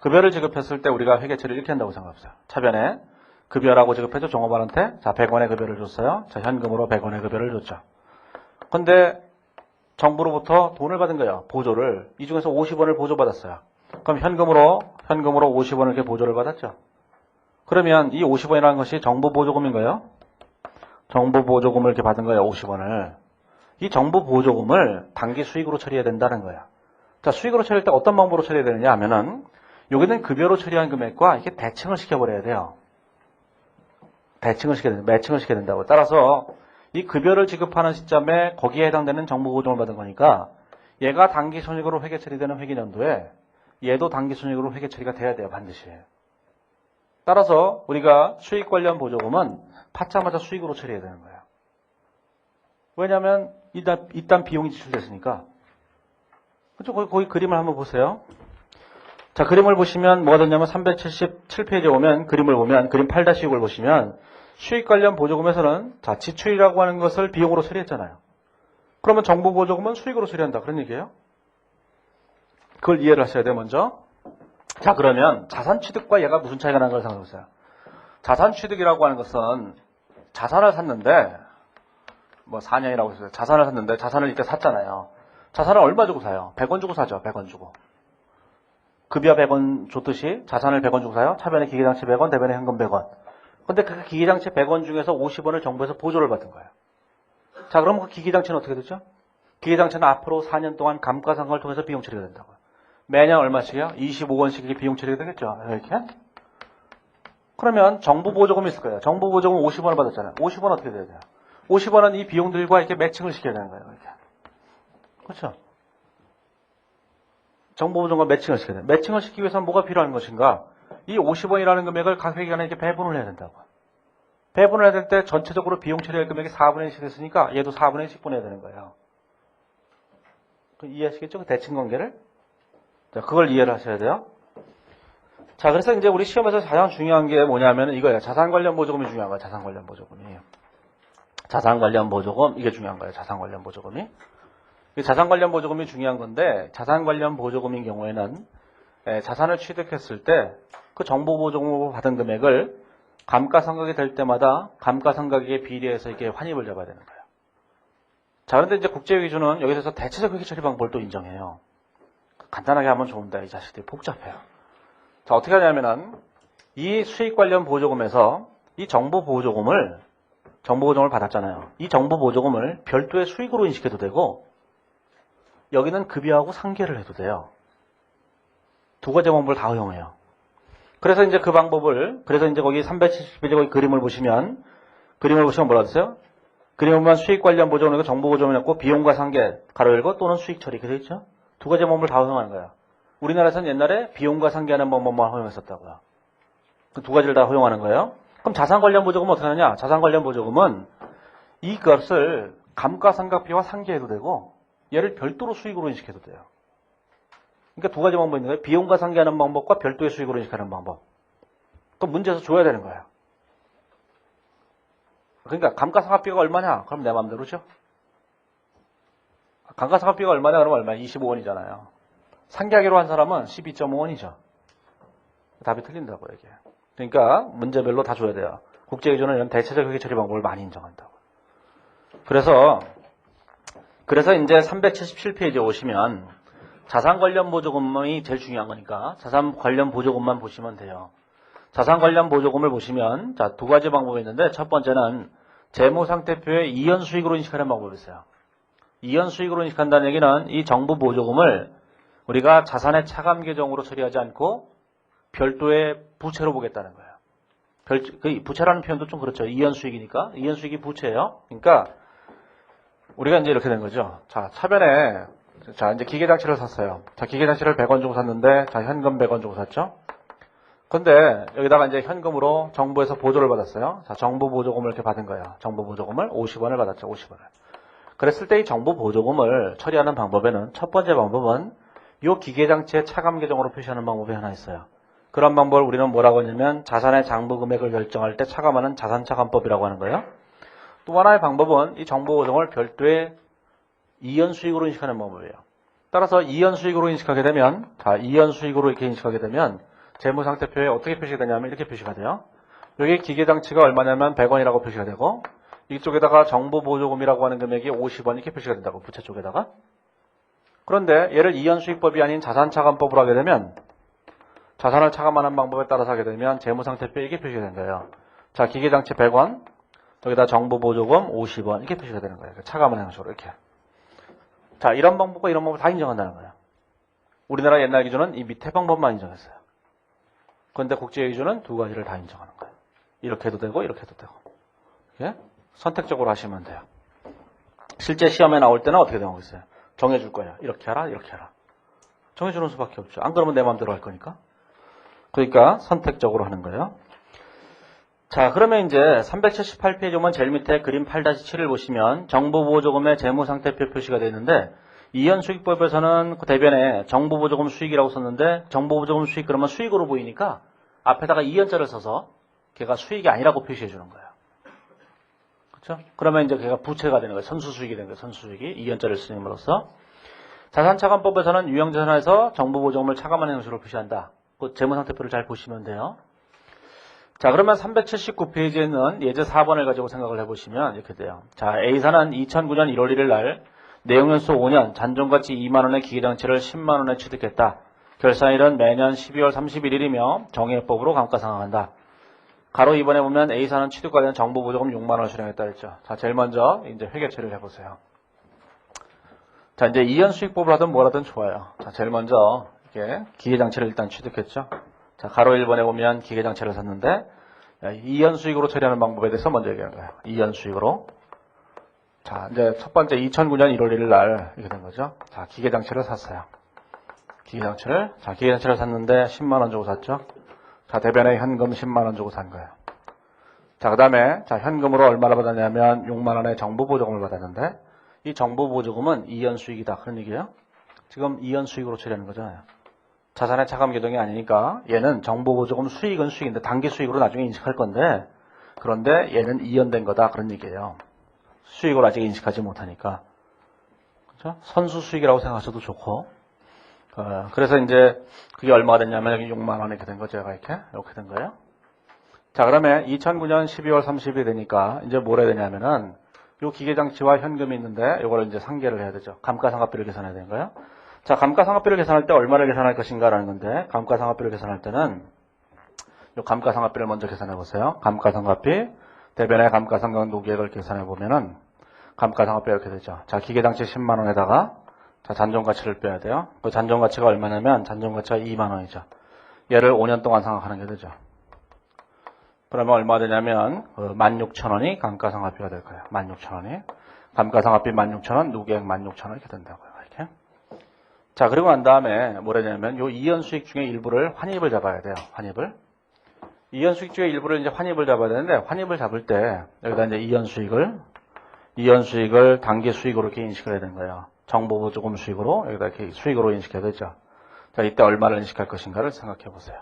급여를 지급했을 때 우리가 회계처리를 이렇게 한다고 생각합시다. 차변에 급여라고 지급해서 종업원한테 자 100원의 급여를 줬어요. 자, 현금으로 100원의 급여를 줬죠. 근데 정부로부터 돈을 받은 거예요. 보조를. 이 중에서 50원을 보조받았어요. 그럼 현금으로 50원을 이렇게 보조를 받았죠. 그러면 이 50원이라는 것이 정부 보조금인 거예요. 정부 보조금을 이렇게 받은 거예요. 50원을. 이 정부 보조금을 당기 수익으로 처리해야 된다는 거예요. 자, 수익으로 처리할 때 어떤 방법으로 처리해야 되느냐 하면은 여기는 급여로 처리한 금액과 이렇게 대칭을 시켜버려야 돼요. 매칭을 시켜야 된다고. 따라서 이 급여를 지급하는 시점에 거기에 해당되는 정부 보조금을 받은 거니까 얘가 당기 손익으로 회계 처리되는 회계연도에 얘도 당기 손익으로 회계 처리가 돼야 돼요. 반드시. 따라서 우리가 수익 관련 보조금은 받자마자 수익으로 처리해야 되는 거예요. 왜냐하면 일단 비용이 지출됐으니까. 그렇죠? 거기 그림을 한번 보세요. 자, 그림을 보시면 뭐가 되냐면 377페이지에 오면 그림을 보면 그림 8-6을 보시면 수익 관련 보조금에서는 자, 지출이라고 하는 것을 비용으로 처리했잖아요. 그러면 정부 보조금은 수익으로 처리한다. 그런 얘기예요. 그걸 이해를 하셔야 돼요, 먼저. 자, 그러면 자산 취득과 얘가 무슨 차이가 나는 걸 생각해보세요. 자산 취득이라고 하는 것은 자산을 샀는데 뭐 4년이라고 했어요. 자산을 샀는데 자산을 이렇게 샀잖아요. 자산을 얼마 주고 사요? 100원 주고 사죠. 100원 주고. 급여 100원 줬듯이 자산을 100원 주고 사요. 차변에 기계장치 100원, 대변에 현금 100원. 근데 그 기계장치 100원 중에서 50원을 정부에서 보조를 받은 거예요. 자, 그럼 그 기계장치는 어떻게 되죠? 기계장치는 앞으로 4년 동안 감가상각을 통해서 비용 처리가 된다고요. 매년 얼마씩이요? 25원씩 비용 처리가 되겠죠. 이렇게. 그러면 정부 보조금이 있을 거예요. 정부 보조금 50원을 받았잖아요. 50원 어떻게 돼야 돼요? 50원은 이 비용들과 이렇게 매칭을 시켜야 되는 거예요. 이렇게. 그렇죠? 정부 보조금과 매칭을 시켜야 돼요. 매칭을 시키기 위해서는 뭐가 필요한 것인가? 이 50원이라는 금액을 각 회계간에 이렇게 배분을 해야 된다고. 배분을 해야 될 때 전체적으로 비용 처리할 금액이 4분의 1씩 됐으니까 얘도 4분의 1씩 분해야 되는 거예요. 이해하시겠죠? 그 대칭 관계를? 자, 그걸 이해를 하셔야 돼요. 자, 그래서 이제 우리 시험에서 가장 중요한 게 뭐냐면 이거예요. 자산 관련 보조금이 중요한 거예요. 자산 관련 보조금이. 자산 관련 보조금, 이게 중요한 거예요. 자산 관련 보조금이. 자산 관련 보조금이 중요한 건데, 자산 관련 보조금인 경우에는 자산을 취득했을 때 그 정부 보조금으로 받은 금액을 감가상각이 될 때마다 감가상각에 비례해서 이렇게 환입을 잡아야 되는 거예요. 자, 그런데 이제 국제기준은 여기서 대체적 회계 처리 방법을 또 인정해요. 간단하게 하면 좋은데 이 자식들이 복잡해요. 자, 어떻게 하냐면은 이 수익 관련 보조금에서 이 정부 보조금을 받았잖아요. 이 정부 보조금을 별도의 수익으로 인식해도 되고 여기는 급여하고 상계를 해도 돼요. 두 가지 방법을 다 허용해요. 그래서 이제 그래서 이제 거기 370페이지 거기 그림을 보시면 뭐라 했어요? 그리고 수익 관련 보조금은 정보 보조금이었고 비용과 상계 가로 열고 또는 수익 처리 그래 있죠. 두 가지 방법을 다 허용하는 거예요. 우리나라에서는 옛날에 비용과 상계하는 방법만 허용했었다고요. 그 두 가지를 다 허용하는 거예요. 그럼 자산 관련 보조금은 어떻게 하느냐? 자산 관련 보조금은 이것을 감가상각비와 상계해도 되고 얘를 별도로 수익으로 인식해도 돼요. 그러니까 두 가지 방법이 있는 거예요. 비용과 상계하는 방법과 별도의 수익으로 인식하는 방법. 그럼 문제에서 줘야 되는 거예요. 그러니까 감가상각비가 얼마냐? 그럼 내 마음대로죠. 감가상각비가 얼마냐? 그러면 얼마야? 25원이잖아요. 상계하기로 한 사람은 12.5원이죠. 답이 틀린다고 이게. 그러니까 문제별로 다 줘야 돼요. 국제기준은 이런 대체적 회계 처리 방법을 많이 인정한다고. 그래서 이제 377페이지에 오시면 자산 관련 보조금이 제일 중요한 거니까 자산 관련 보조금만 보시면 돼요. 자산 관련 보조금을 보시면 자, 두 가지 방법이 있는데 첫 번째는 재무상태표에 이연 수익으로 인식하는 방법이 있어요. 이연 수익으로 인식한다는 얘기는 이 정부 보조금을 우리가 자산의 차감 계정으로 처리하지 않고 별도의 부채로 보겠다는 거예요. 그 부채라는 표현도 좀 그렇죠. 이연 수익이니까. 이연 수익이 부채예요. 그러니까 우리가 이제 이렇게 된 거죠. 자, 차변에 자, 이제 기계장치를 샀어요. 자, 기계장치를 100원 주고 샀는데 자, 현금 100원 주고 샀죠. 근데 여기다가 이제 현금으로 정부에서 보조를 받았어요. 자, 정부 보조금을 이렇게 받은 거예요. 정부 보조금을 50원을 받았죠. 50원을. 그랬을 때 이 정부 보조금을 처리하는 방법에는 첫 번째 방법은 이 기계장치의 차감 계정으로 표시하는 방법이 하나 있어요. 그런 방법을 우리는 뭐라고 하냐면 자산의 장부 금액을 결정할 때 차감하는 자산차감법이라고 하는 거예요. 또 하나의 방법은 이 정부 보조금을 별도의 이연 수익으로 인식하는 방법이에요. 따라서 이연 수익으로 인식하게 되면 자, 이연 수익으로 이렇게 인식하게 되면 재무상태표에 어떻게 표시가 되냐면 이렇게 표시가 돼요. 여기 기계장치가 얼마냐면 100원이라고 표시가 되고 이쪽에다가 정부 보조금이라고 하는 금액이 50원 이렇게 표시가 된다고 부채 쪽에다가. 그런데 얘를 이연수익법이 아닌 자산차감법으로 하게 되면 자산을 차감하는 방법에 따라서 하게 되면 재무상태표에 이게 표시가 된 거예요. 자, 기계장치 100원 여기다 정부 보조금 50원 이렇게 표시가 되는 거예요. 차감하는 형식으로 이렇게. 자, 이런 방법과 이런 방법 다 인정한다는 거예요. 우리나라 옛날 기준은 이 밑에 방법만 인정했어요. 그런데 국제 기준은 두 가지를 다 인정하는 거예요. 이렇게 해도 되고 이렇게 해도 되고. 이렇게 선택적으로 하시면 돼요. 실제 시험에 나올 때는 어떻게 되는 거겠어요? 정해줄 거야. 이렇게 하라, 이렇게 하라. 정해주는 수밖에 없죠. 안 그러면 내 마음대로 할 거니까. 그러니까 선택적으로 하는 거예요. 자, 그러면 이제 378페이지 오면 제일 밑에 그림 8-7을 보시면 정부보조금의 재무상태표 표시가 되어 있는데 이연수익법에서는 그 대변에 정부보조금 수익이라고 썼는데 정부보조금 수익 그러면 수익으로 보이니까 앞에다가 이연자를 써서 걔가 수익이 아니라고 표시해 주는 거예요. 그렇죠? 그러면 이제 걔가 부채가 되는 거예요. 선수수익이 되는 거예요. 선수수익이 이연자를 쓰임으로써 자산차감법에서는 유형자산에서 정부보조금을 차감하는 형식으로 표시한다. 그 재무상태표를 잘 보시면 돼요. 자, 그러면 379페이지에는 예제 4번을 가지고 생각을 해보시면 이렇게 돼요. 자, A사는 2009년 1월 1일 날 내용연수 5년 잔존가치 2만원의 기계장치를 10만원에 취득했다. 결산일은 매년 12월 31일이며 정액법으로 감가상각한다. 가로 2번에 보면 A사는 취득 관련 정부보조금 6만원을 수령했다 했죠. 자, 제일 먼저 이제 회계처리를 해보세요. 자, 이제 이연수익법을 하든 뭘 하든 좋아요. 자, 제일 먼저 이렇게 기계장치를 일단 취득했죠. 자, 가로 1번에 보면 기계장치를 샀는데 이연수익으로 처리하는 방법에 대해서 먼저 얘기하는 거예요. 이연수익으로. 자, 이제 첫 번째 2009년 1월 1일 날 이렇게 된 거죠. 자, 기계장치를 샀어요. 기계장치를 샀는데 10만원 주고 샀죠. 자, 대변에 현금 10만원 주고 산 거예요. 자, 그 다음에 자, 현금으로 얼마나 받았냐면 6만원의 정부보조금을 받았는데 이 정부보조금은 이연수익이다. 그런 얘기예요. 지금 이연수익으로 처리하는 거잖아요. 자산의 차감 계정이 아니니까 얘는 정부보조금 수익은 수익인데 단기 수익으로 나중에 인식할 건데 그런데 얘는 이연된 거다. 그런 얘기예요. 수익을 아직 인식하지 못하니까. 그렇죠? 선수 수익이라고 생각하셔도 좋고. 그래서 이제 그게 얼마가 됐냐면 여기 6만 원 이렇게 된 거죠. 이렇게 된 거예요. 자, 그러면 2009년 12월 30일이 되니까 이제 뭘 해야 되냐면은 요 기계장치와 현금이 있는데 이걸 이제 상계를 해야 되죠. 감가상각비를 계산해야 되는 거예요. 자, 감가상각비를 계산할 때 얼마를 계산할 것인가라는 건데 감가상각비를 계산할 때는 요 감가상각비를 먼저 계산해 보세요. 감가상각비 대변의 감가상각 노계획을 계산해 보면은 감가상각비가 이렇게 되죠. 자, 기계장치 10만 원에다가 자, 잔존가치를 빼야 돼요. 그 잔존가치가 얼마냐면 잔존가치가 2만 원이죠. 얘를 5년 동안 상각하는 게 되죠. 그러면 얼마 되냐면 16,000원이 감가상각비가 될 거예요. 16,000원이. 감가상각비 16,000원, 누계액 16,000원 이렇게 된다고요. 이렇게. 자, 그리고 난 다음에 뭐라냐면 요 이연 수익 중에 일부를 환입을 잡아야 돼요. 환입을. 이연 수익 중에 일부를 이제 환입을 잡아야 되는데 환입을 잡을 때 여기다 이제 이연 수익을 단기 수익으로 이렇게 인식을 해야 되는 거예요. 정보보조금 수익으로 여기다 이렇게 수익으로 인식해야 되죠. 자, 이때 얼마를 인식할 것인가를 생각해 보세요.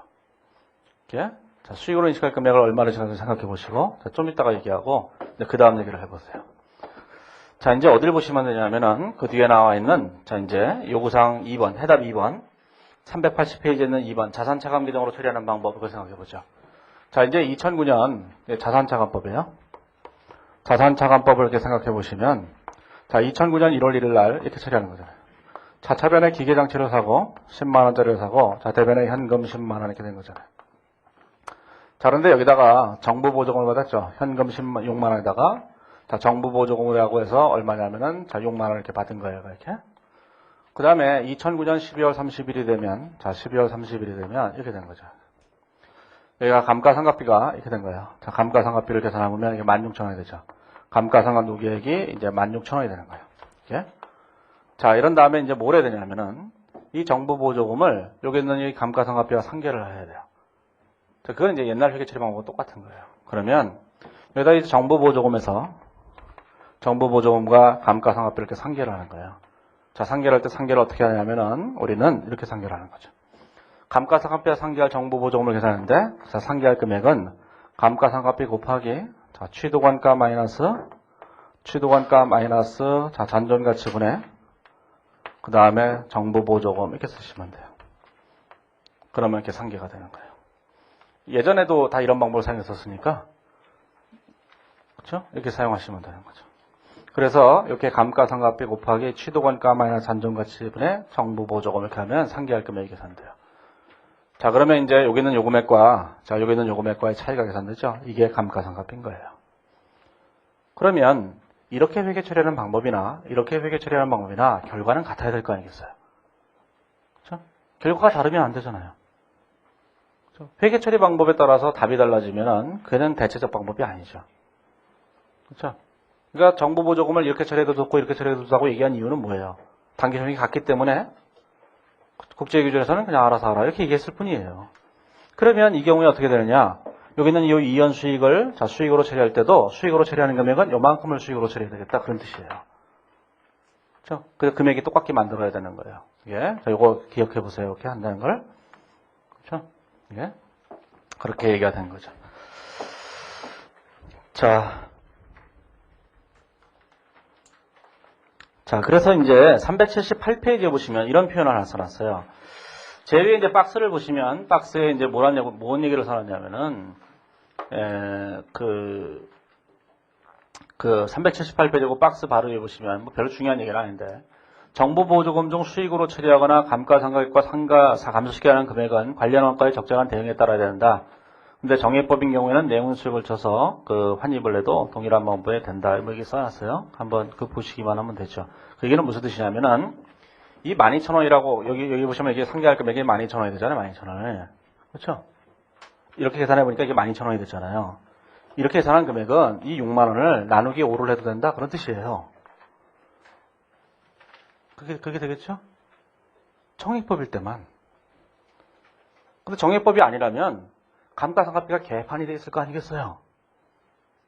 이렇게. 자, 수익으로 인식할 금액을 얼마를 생각해 보시고, 자, 좀 이따가 얘기하고, 그 다음 얘기를 해보세요. 자, 이제 어딜 보시면 되냐면은, 그 뒤에 나와 있는, 자, 이제 요구사항 2번, 해답 2번, 380페이지에 있는 2번, 자산차감 규정으로 처리하는 방법을 생각해 보죠. 자, 이제 2009년 자산차감법이에요. 자산차감법을 이렇게 생각해 보시면, 자, 2009년 1월 1일 날 이렇게 처리하는 거잖아요. 자, 차변에 기계장치를 사고, 10만원짜리를 사고, 자, 대변에 현금 10만원 이렇게 된 거잖아요. 자, 그런데 여기다가 정부 보조금을 받았죠. 현금 6만 원에다가 자, 정부 보조금이라고 해서 얼마냐면은 자, 6만 원 이렇게 받은 거예요. 이렇게. 그 다음에 2009년 12월 30일이 되면 자, 12월 30일이 되면 이렇게 된 거죠. 여기가 감가상각비가 이렇게 된 거예요. 자, 감가상각비를 계산하면 이게 16,000원이 되죠. 감가상각 누계액이 이제 16,000원이 되는 거예요. 이렇게. 자, 이런 다음에 이제 뭘 해야 되냐면은 이 정부 보조금을 여기 있는 이 감가상각비와 상계를 해야 돼요. 그건 이제 옛날 회계처리 방법과 똑같은 거예요. 그러면 여기다 이제 정부보조금에서 정부보조금과 감가상각비를 이렇게 상계를 하는 거예요. 자, 상계를 할 때 상계를 어떻게 하냐면은 우리는 이렇게 상계를 하는 거죠. 감가상각비와 상계할 정부보조금을 계산하는데 자, 상계할 금액은 감가상각비 곱하기 자, 취득원가 마이너스 자, 잔존가치분의 그 다음에 정부보조금 이렇게 쓰시면 돼요. 그러면 이렇게 상계가 되는 거예요. 예전에도 다 이런 방법을 사용했었으니까 그렇죠? 이렇게 사용하시면 되는 거죠. 그래서 이렇게 감가상각비 곱하기 취득원가 마이너스 잔존가치분의 정부보조금 이렇게 하면 상계할 금액이 계산돼요. 자, 그러면 이제 여기 있는 요금액과 자, 여기 있는 요금액과의 차이가 계산되죠? 이게 감가상각비인 거예요. 그러면 이렇게 회계 처리하는 방법이나 이렇게 회계 처리하는 방법이나 결과는 같아야 될 거 아니겠어요? 그렇죠? 결과가 다르면 안 되잖아요. 회계 처리 방법에 따라서 답이 달라지면 그는 대체적 방법이 아니죠. 그렇죠? 그러니까 정부 보조금을 이렇게 처리해도 좋고 이렇게 처리해도 좋다고 얘기한 이유는 뭐예요? 단기 효용이 같기 때문에 국제 기준에서는 그냥 알아서 하라 이렇게 얘기했을 뿐이에요. 그러면 이 경우에 어떻게 되느냐? 여기는 이 이연 수익을 자, 수익으로 처리할 때도 수익으로 처리하는 금액은 요만큼을 수익으로 처리해야 되겠다 그런 뜻이에요. 그렇죠? 그 금액이 똑같게 만들어야 되는 거예요. 예, 자, 이거 기억해 보세요. 이렇게 한다는 걸. 그렇죠? 예? 그렇게 얘기가 된 거죠. 자, 그래서 이제 378페이지에 보시면 이런 표현을 하나 써놨어요. 제 위에 이제 박스를 보시면 박스에 이제 뭔 얘기를 써놨냐면은 그 378페이지고 박스 바로 위에 보시면 뭐 별로 중요한 얘기는 아닌데 정부보조금 중 수익으로 처리하거나 감가상각과 감소시켜야 하는 금액은 관련 원가에 적정한 대응에 따라야 된다. 근데 정액법인 경우에는 내용수익을 쳐서 그 환입을 해도 동일한 방법에 된다. 뭐 이렇게 써놨어요. 한번 그 보시기만 하면 되죠. 그 얘기는 무슨 뜻이냐면은 이 12,000원이라고 여기 보시면 이게 상계할 금액이 12,000원이 되잖아요. 12,000원을. 그렇죠? 이렇게 계산해 보니까 이게 12,000원이 됐잖아요. 이렇게 계산한 금액은 이 6만 원을 나누기 5를 해도 된다. 그런 뜻이에요. 그게 되겠죠? 정액법일 때만. 근데 정액법이 아니라면 감가상각비가 개판이 돼 있을 거 아니겠어요?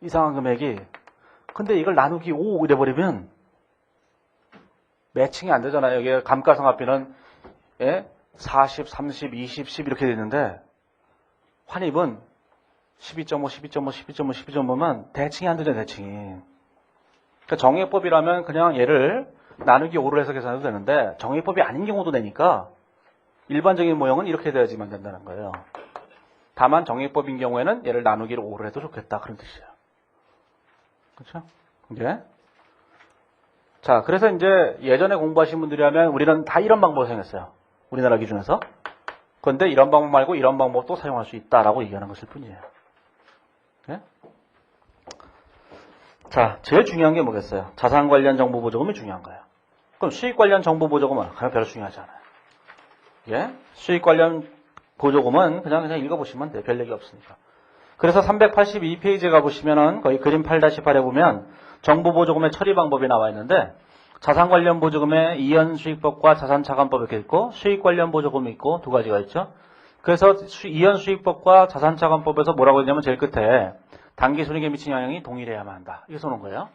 이상한 금액이. 근데 이걸 나누기 5 이래버리면 매칭이 안 되잖아요. 여기 감가상각비는 40, 30, 20, 10 이렇게 돼 있는데 환입은 12.5, 12.5, 12.5, 12.5면 대칭이 안 되죠. 대칭이. 그러니까 정액법이라면 그냥 얘를 나누기 5를 해서 계산해도 되는데 정액법이 아닌 경우도 되니까 일반적인 모형은 이렇게 돼야지만 된다는 거예요. 다만 정액법인 경우에는 얘를 나누기를 5를 해도 좋겠다. 그런 뜻이에요. 그렇죠? 예. 자, 그래서 이제 예전에 공부하신 분들이라면 우리는 다 이런 방법을 사용했어요. 우리나라 기준에서. 그런데 이런 방법 말고 이런 방법도 사용할 수 있다라고 얘기하는 것일 뿐이에요. 예? 자, 제일 중요한 게 뭐겠어요? 자산 관련 정보 보조금이 중요한 거예요. 그럼 수익 관련 정보 보조금은 별로 중요하지 않아요. 예? 수익 관련 보조금은 그냥 읽어보시면 돼요. 별 얘기 없으니까. 그래서 382페이지에 가보시면은 거의 그림 8-8에 보면 정부보조금의 처리 방법이 나와 있는데 자산 관련 보조금에 이연수익법과 자산차감법 이렇게 있고 수익 관련 보조금이 있고 두 가지가 있죠. 그래서 이연수익법과 자산차감법에서 뭐라고 했냐면 제일 끝에 단기손익에 미친 영향이 동일해야만 한다. 이렇게 써놓은 거예요.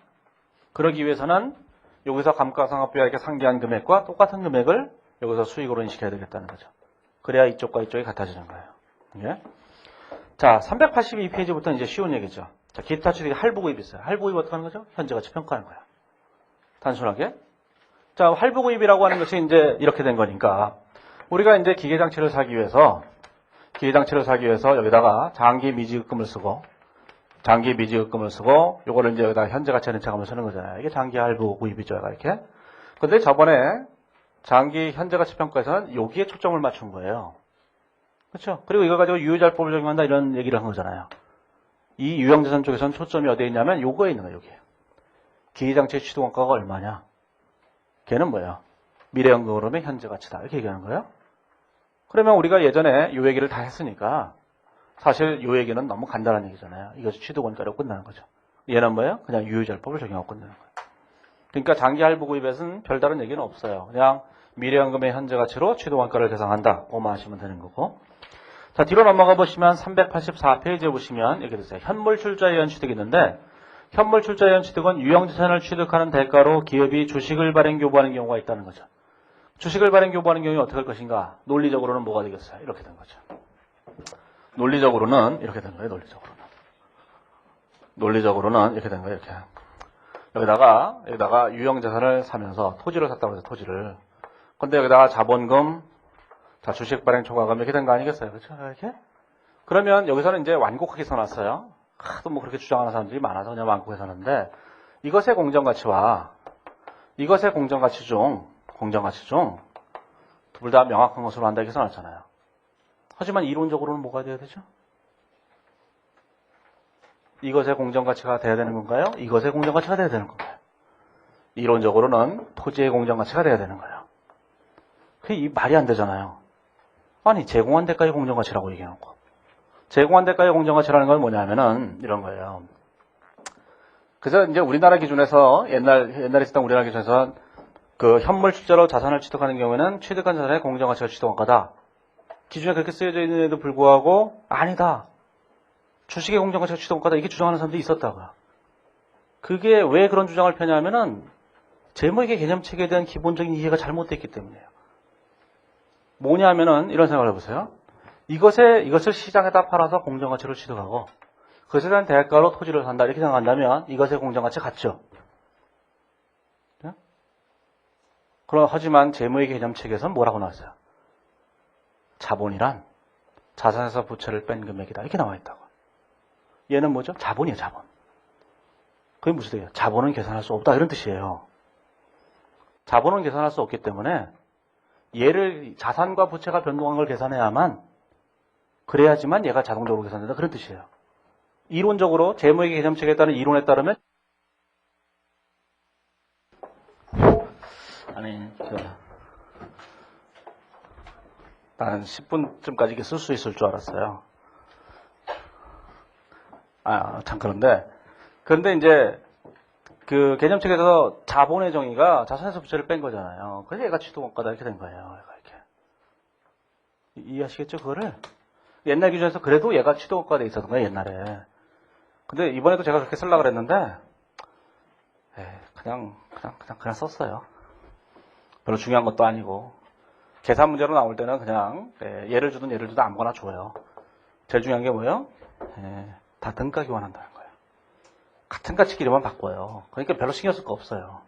그러기 위해서는 여기서 감가상각비와 이렇게 상기한 금액과 똑같은 금액을 여기서 수익으로 인식해야 되겠다는 거죠. 그래야 이쪽과 이쪽이 같아지는 거예요. 예? 자, 382페이지부터 이제 쉬운 얘기죠. 자, 기타 취득이 할부구입이 있어요. 할부구입 어떻게 하는 거죠? 현재가치 평가하는 거예요. 단순하게. 자, 할부구입이라고 하는 것이 이제 이렇게 된 거니까 우리가 이제 기계장치를 사기 위해서 여기다가 장기 미지급금을 쓰고 요거를 이제 여기다 현재가치 현찰금을 쓰는 거잖아요. 이게 장기 할부구입이죠. 이렇게. 근데 저번에 장기 현재가치 평가에서는 여기에 초점을 맞춘 거예요. 그렇죠? 그리고 이거 가지고 유효자율법을 적용한다 이런 얘기를 한 거잖아요. 이 유형자산 쪽에서는 초점이 어디에 있냐면 요거에 있는 거예요. 여기에. 기계장치의 취득원가가 얼마냐? 걔는 뭐예요? 미래연금 흐름의 현재가치다. 이렇게 얘기하는 거예요. 그러면 우리가 예전에 요 얘기를 다 했으니까 사실 요 얘기는 너무 간단한 얘기잖아요. 이것이 취득원가로 끝나는 거죠. 얘는 뭐예요? 그냥 유효자율법을 적용하고 끝나는 거예요. 그러니까 장기 할부구입에서는 별다른 얘기는 없어요. 그냥 미래연금의 현재가치로 취득원가를 계산한다. 그것만 하시면 되는 거고. 자, 뒤로 넘어가 보시면 384페이지에 보시면 이렇게 되세요. 현물 출자의 연취득이 있는데 현물 출자의 연취득은 유형자산을 취득하는 대가로 기업이 주식을 발행 교부하는 경우가 있다는 거죠. 주식을 발행 교부하는 경우에 어떻게 할 것인가? 논리적으로는 뭐가 되겠어요? 이렇게 된 거죠. 논리적으로는 이렇게 된 거예요. 논리적으로는 이렇게 된 거예요. 이렇게. 여기다가 유형자산을 사면서 토지를 샀다고 해서 토지를. 근데 여기다가 자본금, 자, 주식 발행 초과금 이렇게 된 거 아니겠어요? 그렇죠? 이렇게? 그러면 여기서는 이제 완곡하게 써놨어요. 하도 뭐 그렇게 주장하는 사람들이 많아서 그냥 완곡하게 써놨는데 이것의 공정가치와 이것의 공정가치 중 둘 다 명확한 것으로 한다 이렇게 써놨잖아요. 하지만 이론적으로는 뭐가 돼야 되죠? 이것의 공정가치가 돼야 되는 건가요? 이것의 공정가치가 돼야 되는 건가요? 이론적으로는 토지의 공정가치가 돼야 되는 거예요. 그게 말이 안 되잖아요. 아니, 제공한 대가의 공정가치라고 얘기해놓고. 제공한 대가의 공정가치라는 건 뭐냐면은 이런 거예요. 그래서 이제 우리나라 기준에서 옛날에 있었던 우리나라 기준에서 그 현물 출자로 자산을 취득하는 경우에는 취득한 자산의 공정가치가 취득원가다. 기준에 그렇게 쓰여져 있는데도 불구하고 아니다. 주식의 공정가치가 취득원가다. 이렇게 주장하는 사람들이 있었다고요. 그게 왜 그런 주장을 펴냐면은 재무회계 개념책에 대한 기본적인 이해가 잘못됐기 때문이에요. 뭐냐면은 이런 생각을 해보세요. 이것을 시장에다 팔아서 공정가치를 취득하고 그것에 대한 대가로 토지를 산다 이렇게 생각한다면 이것의 공정가치 같죠. 네? 하지만 재무회계 개념책에서는 뭐라고 나왔어요? 자본이란 자산에서 부채를 뺀 금액이다 이렇게 나와 있다고. 얘는 뭐죠? 자본이에요. 자본. 그게 무슨 뜻이에요? 자본은 계산할 수 없다 이런 뜻이에요. 자본은 계산할 수 없기 때문에 얘를 자산과 부채가 변동한 걸 계산해야만 그래야지만 얘가 자동적으로 계산된다 그런 뜻이에요. 이론적으로 재무회계 개념책에 따른 이론에 따르면 나는 10분쯤까지 이렇게 쓸 수 있을 줄 알았어요. 참 그런데 이제 그 개념책에서 자본의 정의가 자산에서 부채를 뺀 거잖아요. 그래서 얘가 취득원가다 이렇게 된 거예요. 얘가 이렇게. 이해하시겠죠? 그거를? 옛날 기준에서 그래도 얘가 취득원가가 돼 있었던 거예요, 옛날에. 근데 이번에도 제가 그렇게 쓰려고 그랬는데, 그냥 썼어요. 별로 중요한 것도 아니고. 계산 문제로 나올 때는 그냥, 예를 주든 아무거나 줘요. 제일 중요한 게 뭐예요? 다 등가 교환한다는 거예요. 같은 가치끼리만 바꿔요. 그러니까 별로 신경 쓸 거 없어요.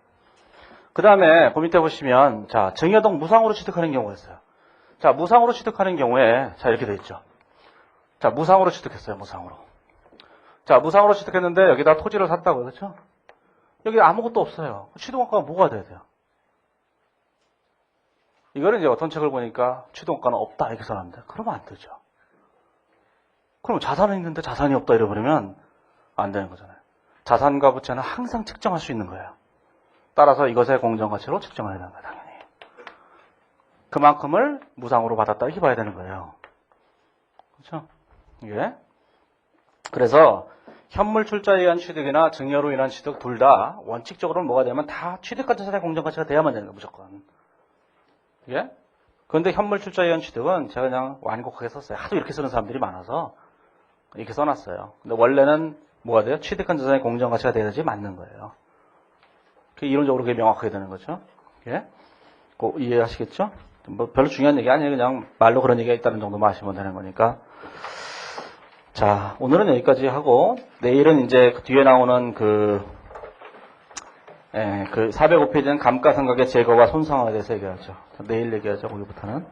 그 다음에, 그 밑에 보시면, 자, 증여동 무상으로 취득하는 경우가 있어요. 자, 무상으로 취득하는 경우에, 자, 이렇게 돼 있죠. 자, 무상으로 취득했어요, 무상으로. 자, 무상으로 취득했는데 여기다 토지를 샀다고요, 그렇죠? 여기 아무것도 없어요. 취득원가가 뭐가 돼야 돼요? 이거는 이제 어떤 책을 보니까 취득원가는 없다 이렇게 써놨는데 그러면 안 되죠. 그럼 자산은 있는데 자산이 없다 이래버리면 안 되는 거잖아요. 자산과 부채는 항상 측정할 수 있는 거예요. 따라서 이것의 공정가치로 측정을 해야 되는 거예요, 당연히. 그만큼을 무상으로 받았다 이렇게 봐야 되는 거예요. 그렇죠? 이게. 그래서 현물 출자에 의한 취득이나 증여로 인한 취득 둘 다 원칙적으로는 뭐가 되면 다 취득가치 자산의 공정가치가 돼야만 되는 거예요. 무조건. 예? 그런데 현물 출자에 의한 취득은 제가 그냥 완곡하게 썼어요. 하도 이렇게 쓰는 사람들이 많아서 이렇게 써놨어요. 근데 원래는 뭐가 돼요? 취득한 자산의 공정가치가 돼야지 맞는 거예요. 이론적으로 그게 명확하게 되는 거죠. 예? 꼭 이해하시겠죠? 뭐 별로 중요한 얘기 아니에요. 그냥 말로 그런 얘기가 있다는 정도만 아시면 되는 거니까. 자, 오늘은 여기까지 하고 내일은 이제 그 뒤에 나오는 그 405페이지는 감가상각의 제거와 손상화에 대해서 얘기하죠. 내일 얘기하죠. 거기부터는.